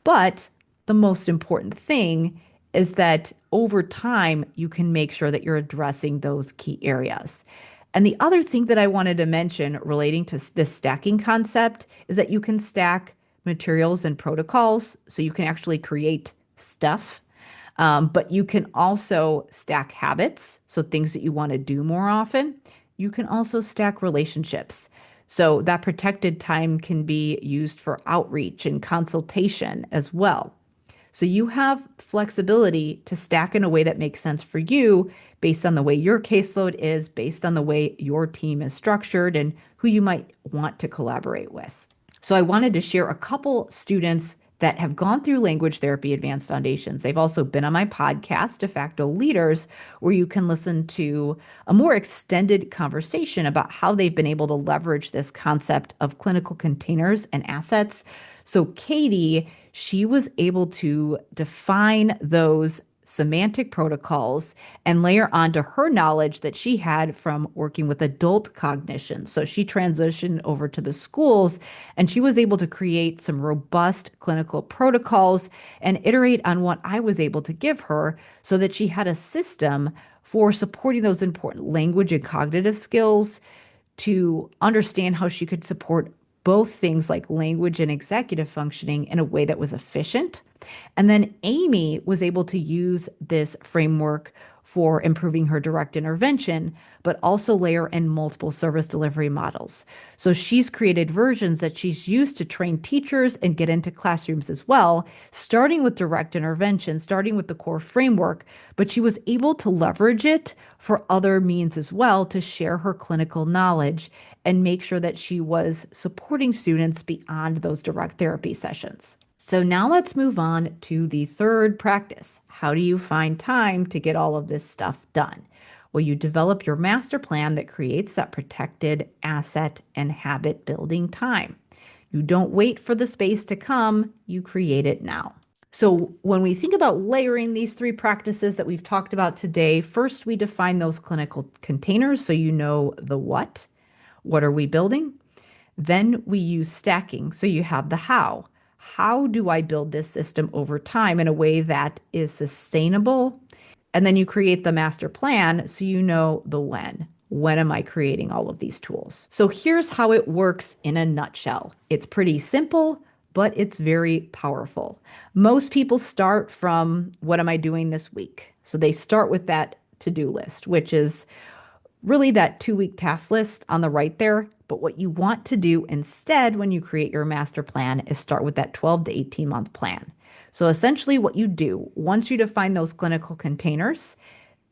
But the most important thing is that over time, you can make sure that you're addressing those key areas. And the other thing that I wanted to mention relating to this stacking concept is that you can stack materials and protocols. So you can actually create stuff, but you can also stack habits. So things that you want to do more often. You can also stack relationships. So that protected time can be used for outreach and consultation as well. So you have flexibility to stack in a way that makes sense for you based on the way your caseload is, based on the way your team is structured, and who you might want to collaborate with. So I wanted to share a couple students that have gone through language therapy advanced foundations. They've also been on my podcast, De facto Leaders, where you can listen to a more extended conversation about how they've been able to leverage this concept of clinical containers and assets. So Katie, she was able to define those semantic protocols and layer onto her knowledge that she had from working with adult cognition. So she transitioned over to the schools and she was able to create some robust clinical protocols and iterate on what I was able to give her so that she had a system for supporting those important language and cognitive skills to understand how she could support both things like language and executive functioning in a way that was efficient. And then Amy was able to use this framework for improving her direct intervention, but also layer in multiple service delivery models. So she's created versions that she's used to train teachers and get into classrooms as well, starting with direct intervention, starting with the core framework, but she was able to leverage it for other means as well to share her clinical knowledge and make sure that she was supporting students beyond those direct therapy sessions. So now let's move on to the third practice. How do you find time to get all of this stuff done? Well, you develop your master plan that creates that protected asset and habit building time. You don't wait for the space to come, you create it now. So when we think about layering these 3 practices that we've talked about today, first we define those clinical containers so you know the what. What are we building? Then we use stacking. So you have the how. How do I build this system over time in a way that is sustainable? And then you create the master plan so you know the when. When am I creating all of these tools? So here's how it works in a nutshell. It's pretty simple, but it's very powerful. Most people start from what am I doing this week? So they start with that to-do list, which is really that 2-week task list on the right there. But what you want to do instead when you create your master plan is start with that 12 to 18 month plan. So essentially what you do once you define those clinical containers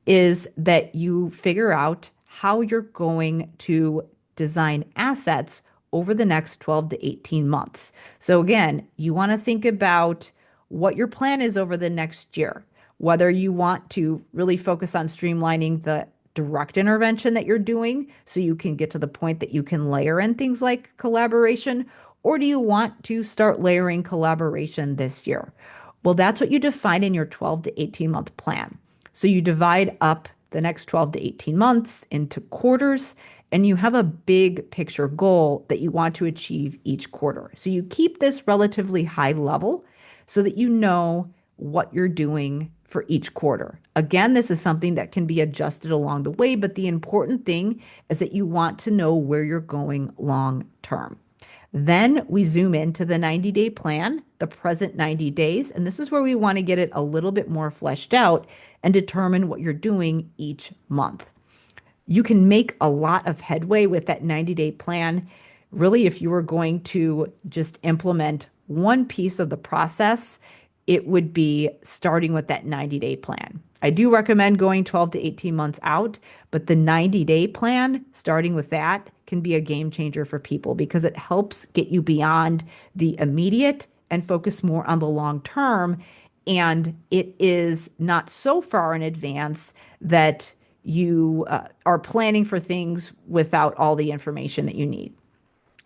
is that you figure out how you're going to design assets over the next 12 to 18 months. So again, you want to think about what your plan is over the next year, whether you want to really focus on streamlining the direct intervention that you're doing so you can get to the point that you can layer in things like collaboration, or do you want to start layering collaboration this year? Well, that's what you define in your 12 to 18 month plan. So you divide up the next 12 to 18 months into quarters, and you have a big picture goal that you want to achieve each quarter. So you keep this relatively high level so that you know what you're doing for each quarter. Again, this is something that can be adjusted along the way, but the important thing is that you want to know where you're going long term. Then we zoom into the 90-day plan, the present 90 days, and this is where we want to get it a little bit more fleshed out and determine what you're doing each month. You can make a lot of headway with that 90-day plan. Really, if you were going to just implement one piece of the process, it would be starting with that 90-day plan. I do recommend going 12 to 18 months out, but the 90-day plan, starting with that, can be a game changer for people because it helps get you beyond the immediate and focus more on the long term. And it is not so far in advance that you are planning for things without all the information that you need.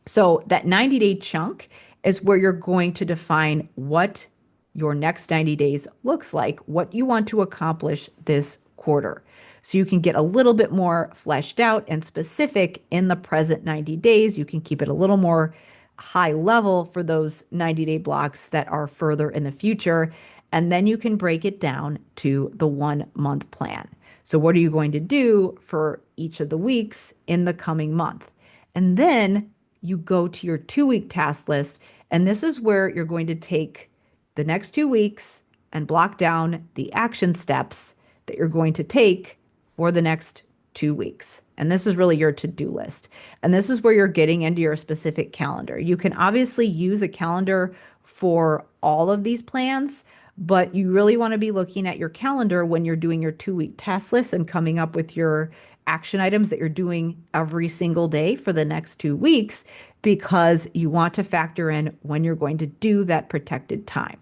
So that 90-day chunk is where you're going to define what your next 90 days looks like, what you want to accomplish this quarter. So you can get a little bit more fleshed out and specific in the present 90 days. You can keep it a little more high level for those 90-day blocks that are further in the future. And then you can break it down to the 1 month plan. So, what are you going to do for each of the weeks in the coming month? And then you go to your 2 week task list. And this is where you're going to take the next 2 weeks and block down the action steps that you're going to take for the next 2 weeks. And this is really your to-do list. And this is where you're getting into your specific calendar. You can obviously use a calendar for all of these plans, but you really want to be looking at your calendar when you're doing your 2 week task list and coming up with your action items that you're doing every single day for the next 2 weeks, because you want to factor in when you're going to do that protected time.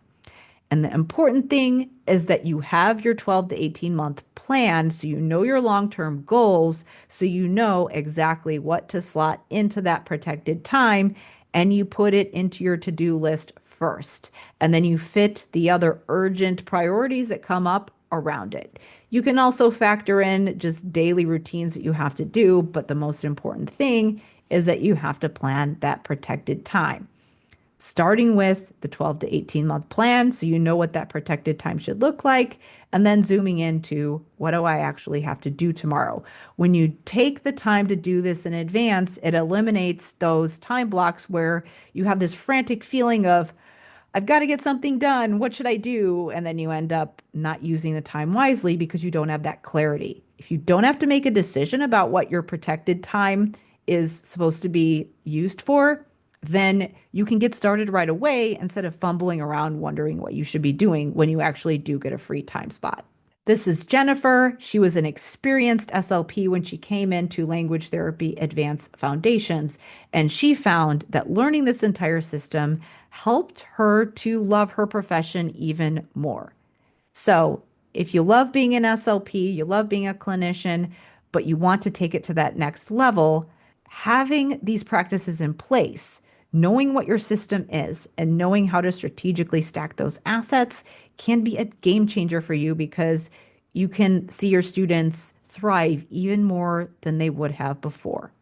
And the important thing is that you have your 12 to 18 month plan so you know your long term goals, so you know exactly what to slot into that protected time, and you put it into your to do list first. And then you fit the other urgent priorities that come up around it. You can also factor in just daily routines that you have to do, but the most important thing is that you have to plan that protected time, starting with the 12 to 18 month plan so you know what that protected time should look like, and then zooming into what do I actually have to do tomorrow. When you take the time to do this in advance, it eliminates those time blocks where you have this frantic feeling of, I've got to get something done. What should I do? And then you end up not using the time wisely because you don't have that clarity. If you don't have to make a decision about what your protected time is supposed to be used for, then you can get started right away instead of fumbling around wondering what you should be doing when you actually do get a free time spot. This is Jennifer. She was an experienced SLP when she came into Language Therapy Advanced Foundations, and she found that learning this entire system helped her to love her profession even more. So, if you love being an SLP, you love being a clinician, but you want to take it to that next level, having these practices in place, knowing what your system is, and knowing how to strategically stack those assets can be a game changer for you, because you can see your students thrive even more than they would have before.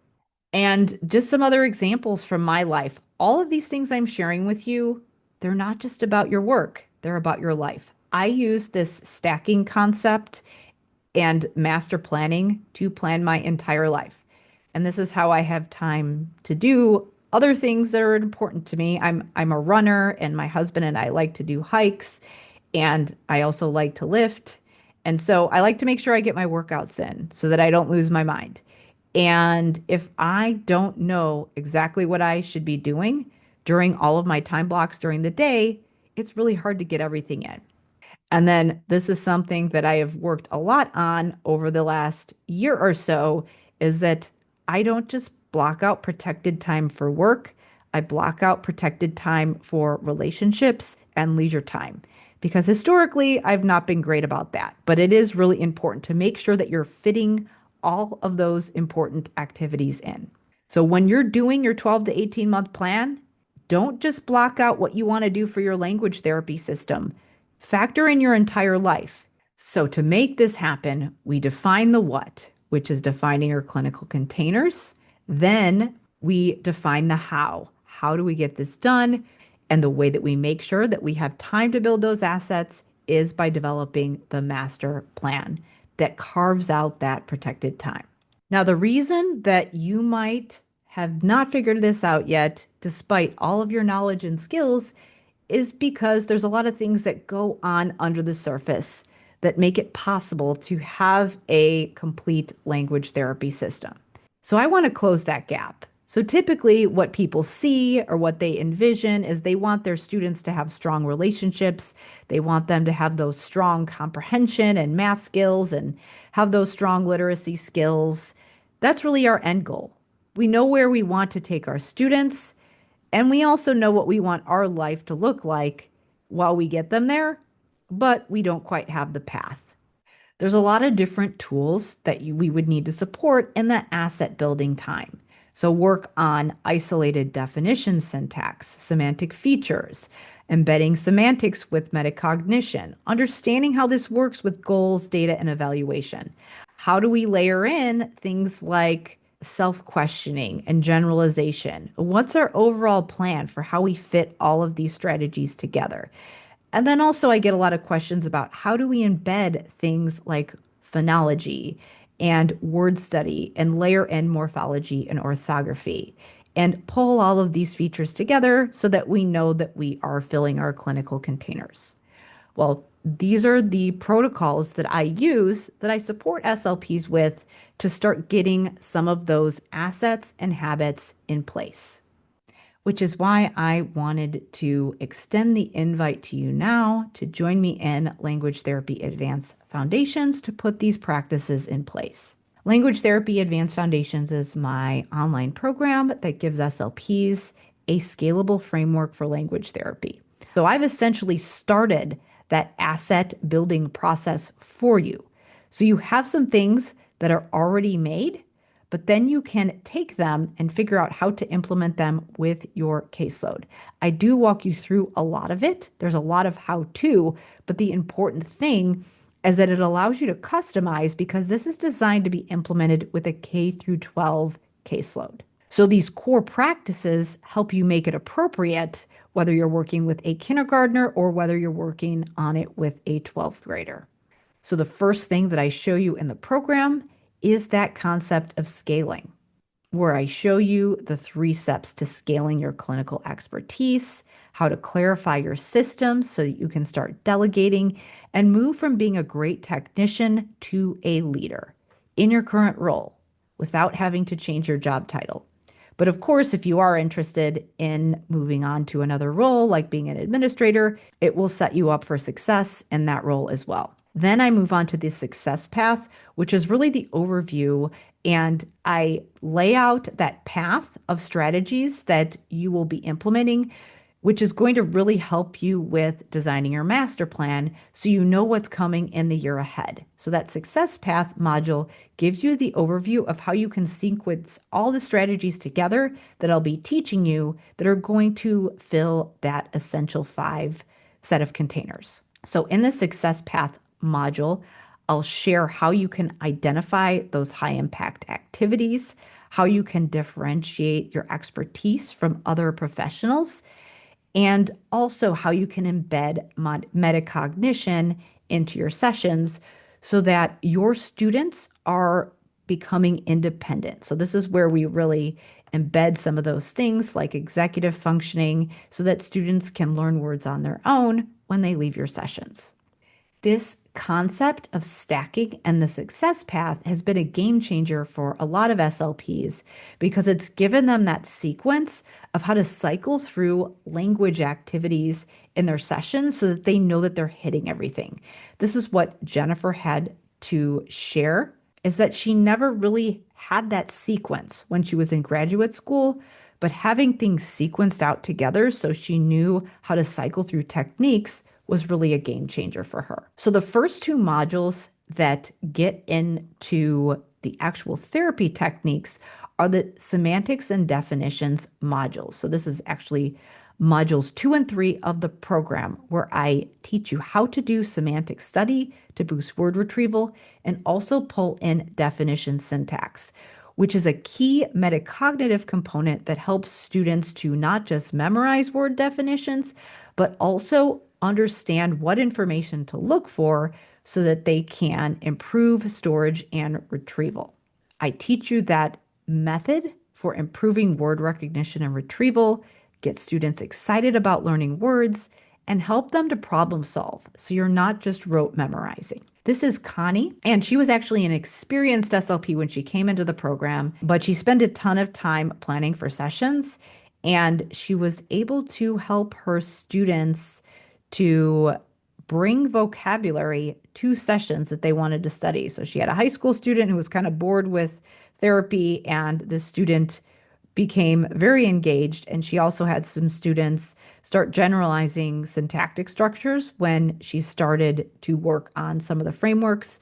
And just some other examples from my life. All of these things I'm sharing with you, they're not just about your work, they're about your life. I use this stacking concept and master planning to plan my entire life. And this is how I have time to do other things that are important to me. I'm a runner, and my husband and I like to do hikes, and I also like to lift. And so I like to make sure I get my workouts in so that I don't lose my mind. And if I don't know exactly what I should be doing during all of my time blocks during the day, it's really hard to get everything in. And then this is something that I have worked a lot on over the last year or so, is that I don't just block out protected time for work. I block out protected time for relationships and leisure time, because historically I've not been great about that. But it is really important to make sure that you're fitting all of those important activities in. So when you're doing your 12 to 18 month plan, don't just block out what you want to do for your language therapy system. Factor in your entire life. So to make this happen, we define the what, which is defining your clinical containers. Then we define the how. How do we get this done? And the way that we make sure that we have time to build those assets is by developing the master plan that carves out that protected time. Now, the reason that you might have not figured this out yet, despite all of your knowledge and skills, is because there's a lot of things that go on under the surface that make it possible to have a complete language therapy system. So I want to close that gap. So typically what people see or what they envision is they want their students to have strong relationships. They want them to have those strong comprehension and math skills and have those strong literacy skills. That's really our end goal. We know where we want to take our students, and we also know what we want our life to look like while we get them there, but we don't quite have the path. There's a lot of different tools that we would need to support in the asset building time. So work on isolated definition syntax, semantic features, embedding semantics with metacognition, understanding how this works with goals, data, and evaluation. How do we layer in things like self-questioning and generalization? What's our overall plan for how we fit all of these strategies together? And then also, I get a lot of questions about how do we embed things like phonology and word study and layer in morphology and orthography and pull all of these features together so that we know that we are filling our clinical containers. Well, these are the protocols that I use that I support SLPs with to start getting some of those assets and habits in place, which is why I wanted to extend the invite to you now to join me in Language Therapy Advanced Foundations to put these practices in place. Language Therapy Advanced Foundations is my online program that gives SLPs a scalable framework for language therapy. So I've essentially started that asset building process for you. So you have some things that are already made, but then you can take them and figure out how to implement them with your caseload. I do walk you through a lot of it. There's a lot of how to, but the important thing is that it allows you to customize because this is designed to be implemented with a K through 12 caseload. So these core practices help you make it appropriate, whether you're working with a kindergartner or whether you're working on it with a 12th grader. So the first thing that I show you in the program is that concept of scaling, where I show you the 3 steps to scaling your clinical expertise, how to clarify your systems so that you can start delegating and move from being a great technician to a leader in your current role without having to change your job title. But of course, if you are interested in moving on to another role, like being an administrator, it will set you up for success in that role as well. Then I move on to the success path, which is really the overview. And I lay out that path of strategies that you will be implementing, which is going to really help you with designing your master plan so you know what's coming in the year ahead. So that success path module gives you the overview of how you can sequence all the strategies together that I'll be teaching you that are going to fill that essential 5 set of containers. So in the success path module, I'll share how you can identify those high impact activities, how you can differentiate your expertise from other professionals, and also how you can embed metacognition into your sessions so that your students are becoming independent. So this is where we really embed some of those things like executive functioning so that students can learn words on their own when they leave your sessions. This concept of stacking and the success path has been a game changer for a lot of SLPs because it's given them that sequence of how to cycle through language activities in their sessions so that they know that they're hitting everything. This is what Jennifer had to share, is that she never really had that sequence when she was in graduate school, but having things sequenced out together so she knew how to cycle through techniques was really a game changer for her. So the first 2 modules that get into the actual therapy techniques are the semantics and definitions modules. So this is actually modules 2 and 3 of the program where I teach you how to do semantic study to boost word retrieval and also pull in definition syntax, which is a key metacognitive component that helps students to not just memorize word definitions, but also understand what information to look for so that they can improve storage and retrieval. I teach you that method for improving word recognition and retrieval, get students excited about learning words, and help them to problem solve so you're not just rote memorizing. This is Connie, and she was actually an experienced SLP when she came into the program, but she spent a ton of time planning for sessions, and she was able to help her students to bring vocabulary to sessions that they wanted to study. So she had a high school student who was kind of bored with therapy, and the student became very engaged. And she also had some students start generalizing syntactic structures when she started to work on some of the frameworks.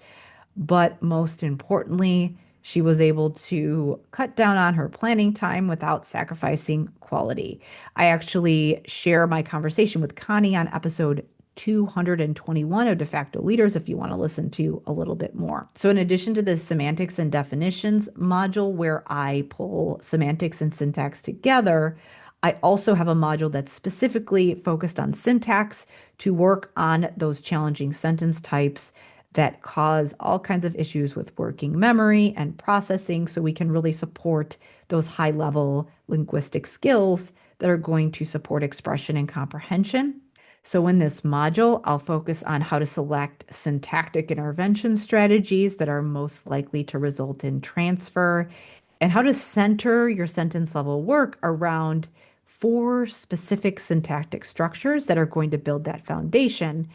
But most importantly, she was able to cut down on her planning time without sacrificing quality. I actually share my conversation with Connie on episode 221 of De facto Leaders if you want to listen to a little bit more. So, in addition to the semantics and definitions module where I pull semantics and syntax together, I also have a module that's specifically focused on syntax to work on those challenging sentence types that cause all kinds of issues with working memory and processing, so we can really support those high level linguistic skills that are going to support expression and comprehension. So in this module, I'll focus on how to select syntactic intervention strategies that are most likely to result in transfer and how to center your sentence level work around four specific syntactic structures that are going to build that foundation,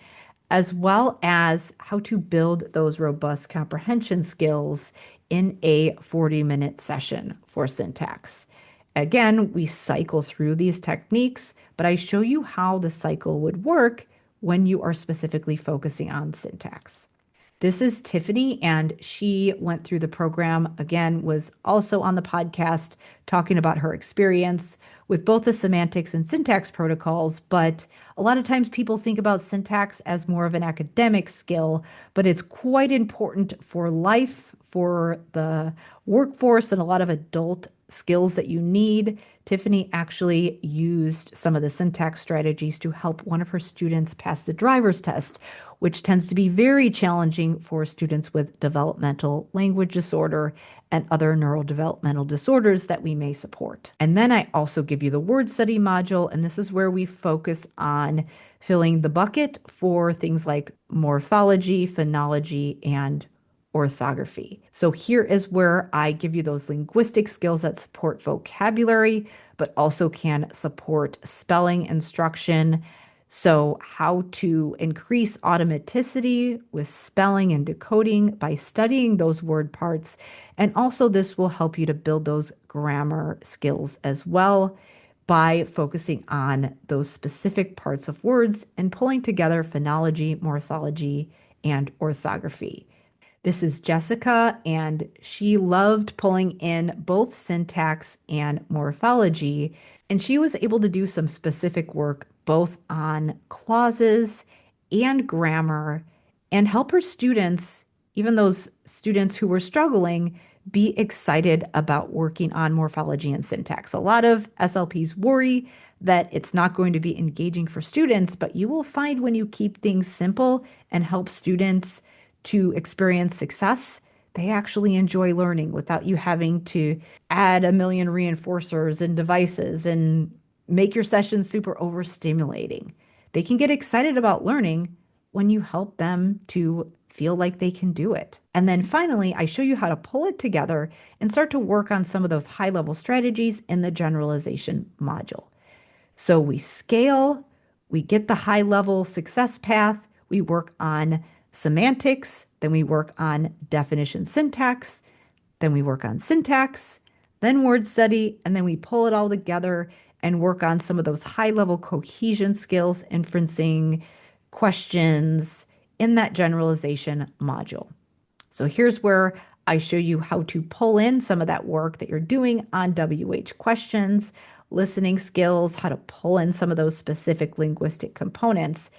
as well as how to build those robust comprehension skills in a 40-minute session for syntax. Again, we cycle through these techniques, but I show you how the cycle would work when you are specifically focusing on syntax. This is Tiffany, and she went through the program, again, was also on the podcast talking about her experience with both the semantics and syntax protocols. But a lot of times people think about syntax as more of an academic skill, but it's quite important for life, for the workforce, and a lot of adult skills that you need. Tiffany actually used some of the syntax strategies to help one of her students pass the driver's test, which tends to be very challenging for students with developmental language disorder and other neurodevelopmental disorders that we may support. And then I also give you the word study module, and this is where we focus on filling the bucket for things like morphology, phonology, and orthography. So here is where I give you those linguistic skills that support vocabulary, but also can support spelling instruction. So how to increase automaticity with spelling and decoding by studying those word parts. And also this will help you to build those grammar skills as well by focusing on those specific parts of words and pulling together phonology, morphology, and orthography. This is Jessica, and she loved pulling in both syntax and morphology, and she was able to do some specific work both on clauses and grammar and help her students, even those students who were struggling, be excited about working on morphology and syntax. A lot of SLPs worry that it's not going to be engaging for students, but you will find when you keep things simple and help students to experience success, they actually enjoy learning without you having to add a million reinforcers and devices and make your sessions super overstimulating. They can get excited about learning when you help them to feel like they can do it. And then finally, I show you how to pull it together and start to work on some of those high level strategies in the generalization module. So we scale, we get the high level success path, we work on semantics, then we work on definition syntax, then we work on syntax, then word study, and then we pull it all together and work on some of those high level cohesion skills, inferencing, questions in that generalization module. So here's where I show you how to pull in some of that work that you're doing on WH questions, listening skills, how to pull in some of those specific linguistic components,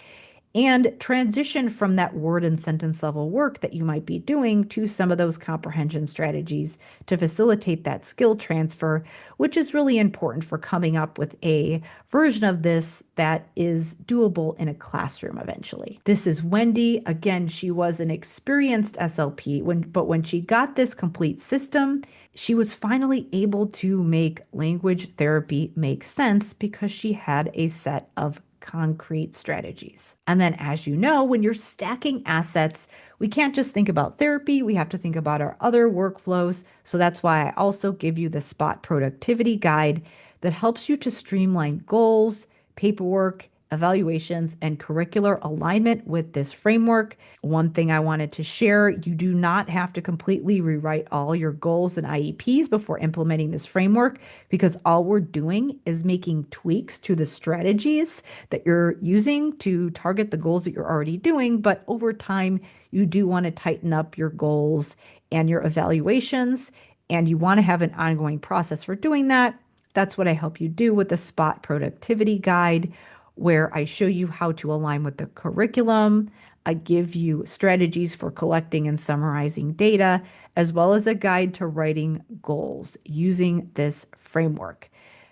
and transition from that word and sentence level work that you might be doing to some of those comprehension strategies to facilitate that skill transfer, which is really important for coming up with a version of this that is doable in a classroom eventually. This is Wendy. Again, she was an experienced SLP, but when she got this complete system, she was finally able to make language therapy make sense because she had a set of concrete strategies. And then, as you know, when you're stacking assets, we can't just think about therapy, we have to think about our other workflows. So that's why I also give you the Spot Productivity Guide that helps you to streamline goals, paperwork, evaluations, and curricular alignment with this framework. One thing I wanted to share, you do not have to completely rewrite all your goals and IEPs before implementing this framework, because all we're doing is making tweaks to the strategies that you're using to target the goals that you're already doing. But over time, you do want to tighten up your goals and your evaluations, and you want to have an ongoing process for doing that. That's what I help you do with the Spot Productivity Guide, where I show you how to align with the curriculum. I give you strategies for collecting and summarizing data, as well as a guide to writing goals using this framework.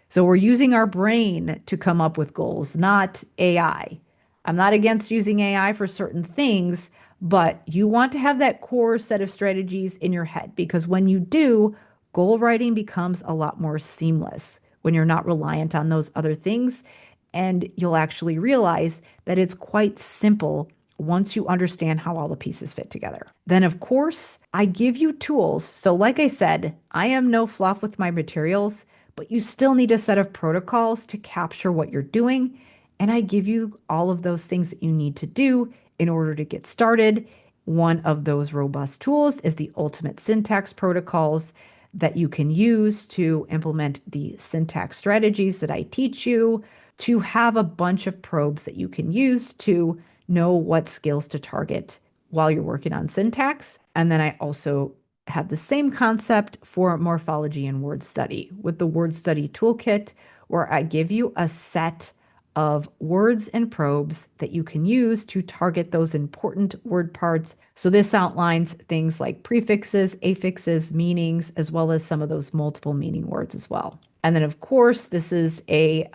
So we're using our brain to come up with goals, not AI. I'm not against using AI for certain things, but you want to have that core set of strategies in your head, because when you do, goal writing becomes a lot more seamless when you're not reliant on those other things. And you'll actually realize that it's quite simple once you understand how all the pieces fit together. Then, of course, I give you tools. So, like I said, I am no fluff with my materials, but you still need a set of protocols to capture what you're doing. And I give you all of those things that you need to do in order to get started. One of those robust tools is the Ultimate Syntax Protocols that you can use to implement the syntax strategies that I teach you, to have a bunch of probes that you can use to know what skills to target while you're working on syntax. And then I also have the same concept for morphology and word study with the word study toolkit, where I give you a set of words and probes that you can use to target those important word parts. So this outlines things like prefixes, affixes, meanings, as well as some of those multiple meaning words as well. And then, of course, this is a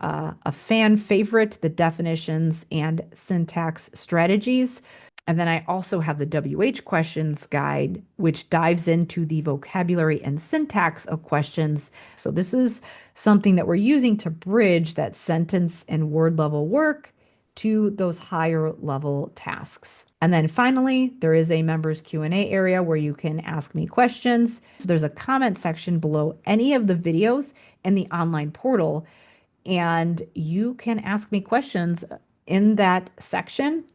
fan favorite, the definitions and syntax strategies. And then I also have the WH questions guide, which dives into the vocabulary and syntax of questions. So this is something that we're using to bridge that sentence and word level work to those higher level tasks. And then finally, there is a members Q&A area where you can ask me questions. So there's a comment section below any of the videos in the online portal, and you can ask me questions in that section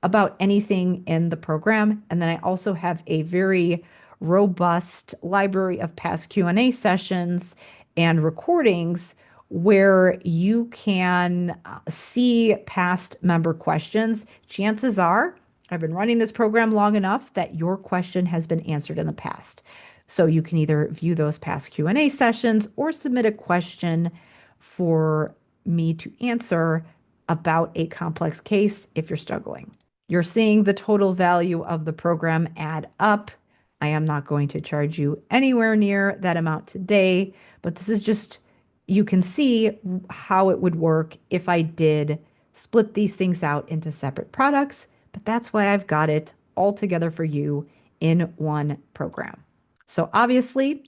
about anything in the program. And then I also have a very robust library of past Q&A sessions and recordings where you can see past member questions. Chances are, I've been running this program long enough that your question has been answered in the past. So you can either view those past Q&A sessions or submit a question for me to answer about a complex case if you're struggling. You're seeing the total value of the program add up. I am not going to charge you anywhere near that amount today, but this is just, you can see how it would work if I did split these things out into separate products, but that's why I've got it all together for you in one program. So obviously,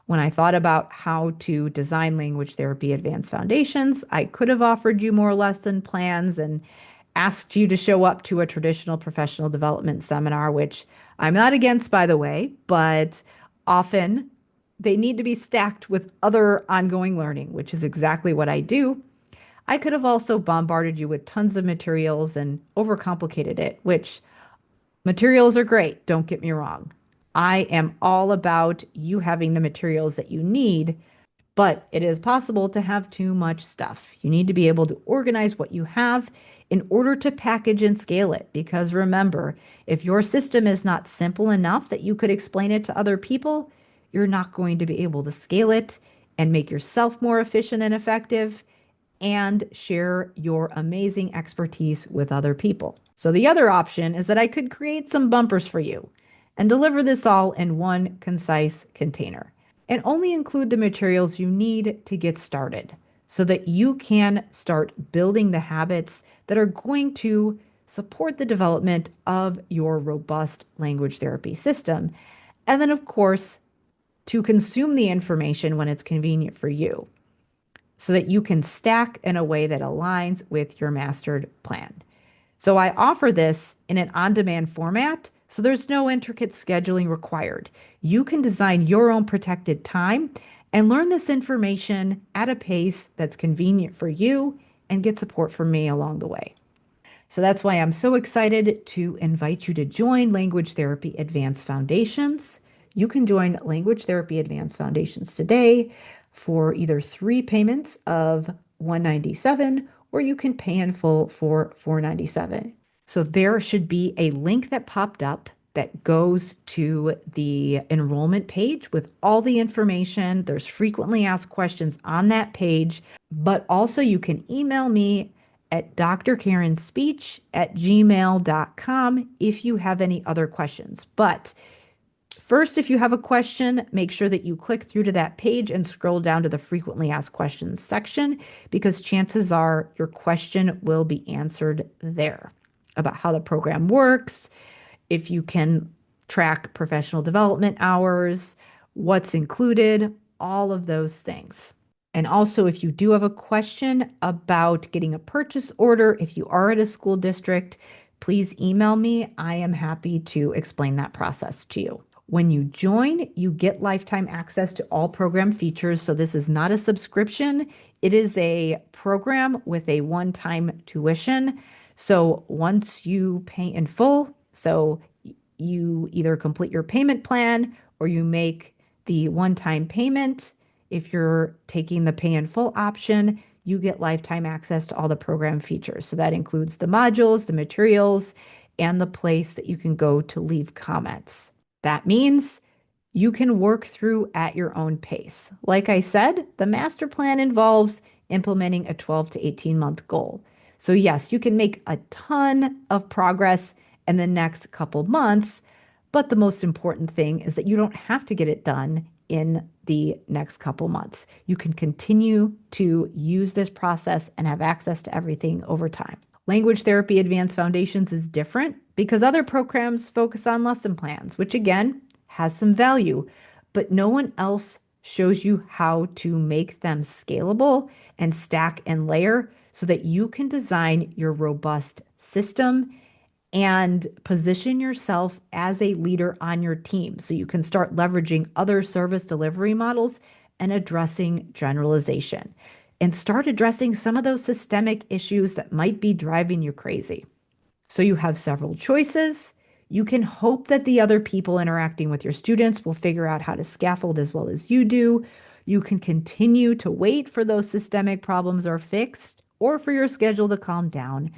when I thought about how to design language therapy advanced foundations, I could have offered you more lesson plans and asked you to show up to a traditional professional development seminar, which I'm not against, by the way, but often they need to be stacked with other ongoing learning, which is exactly what I do. I could have also bombarded you with tons of materials and overcomplicated it, which materials are great, don't get me wrong. I am all about you having the materials that you need, but it is possible to have too much stuff. You need to be able to organize what you have in order to package and scale it. Because remember, if your system is not simple enough that you could explain it to other people, you're not going to be able to scale it and make yourself more efficient and effective and share your amazing expertise with other people. So the other option is that I could create some bumpers for you and deliver this all in one concise container and only include the materials you need to get started so that you can start building the habits that are going to support the development of your robust language therapy system. And then, of course, to consume the information when it's convenient for you so that you can stack in a way that aligns with your mastered plan. So I offer this in an on-demand format, so there's no intricate scheduling required. You can design your own protected time and learn this information at a pace that's convenient for you and get support from me along the way. So that's why I'm so excited to invite you to join Language Therapy Advanced Foundations. You can join Language Therapy Advanced Foundations today for either 3 payments of $197, or you can pay in full for $497. So there should be a link that popped up that goes to the enrollment page with all the information. There's frequently asked questions on that page, but also you can email me at drkarenspeech@gmail.com if you have any other questions. But first, if you have a question, make sure that you click through to that page and scroll down to the frequently asked questions section, because chances are your question will be answered there about how the program works, if you can track professional development hours, what's included, all of those things. And also, if you do have a question about getting a purchase order, if you are at a school district, please email me. I am happy to explain that process to you. When you join, you get lifetime access to all program features. So this is not a subscription. It is a program with a one-time tuition. So once you pay in full, so you either complete your payment plan or you make the one-time payment. If you're taking the pay in full option, you get lifetime access to all the program features. So that includes the modules, the materials, and the place that you can go to leave comments. That means you can work through at your own pace. Like I said, the master plan involves implementing a 12 to 18-month goal. So yes, you can make a ton of progress in the next couple months, but the most important thing is that you don't have to get it done in the next couple months. You can continue to use this process and have access to everything over time. Language Therapy Advanced Foundations is different because other programs focus on lesson plans, which again has some value, but no one else shows you how to make them scalable and stack and layer so that you can design your robust system and position yourself as a leader on your team so you can start leveraging other service delivery models and addressing generalization and start addressing some of those systemic issues that might be driving you crazy. So you have several choices. You can hope that the other people interacting with your students will figure out how to scaffold as well as you do. You can continue to wait for those systemic problems are fixed or for your schedule to calm down,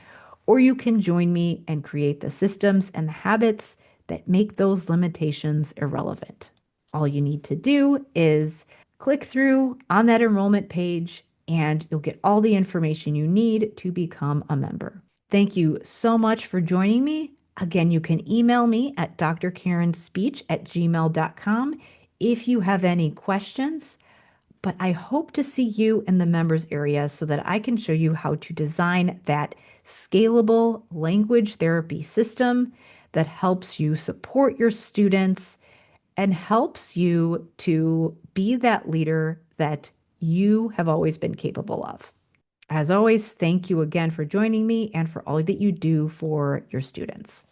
or you can join me and create the systems and the habits that make those limitations irrelevant. All you need to do is click through on that enrollment page and you'll get all the information you need to become a member. Thank you so much for joining me. Again, you can email me at drkarenspeech@gmail.com if you have any questions, but I hope to see you in the members area so that I can show you how to design that scalable language therapy system that helps you support your students and helps you to be that leader that you have always been capable of. As always, thank you again for joining me and for all that you do for your students.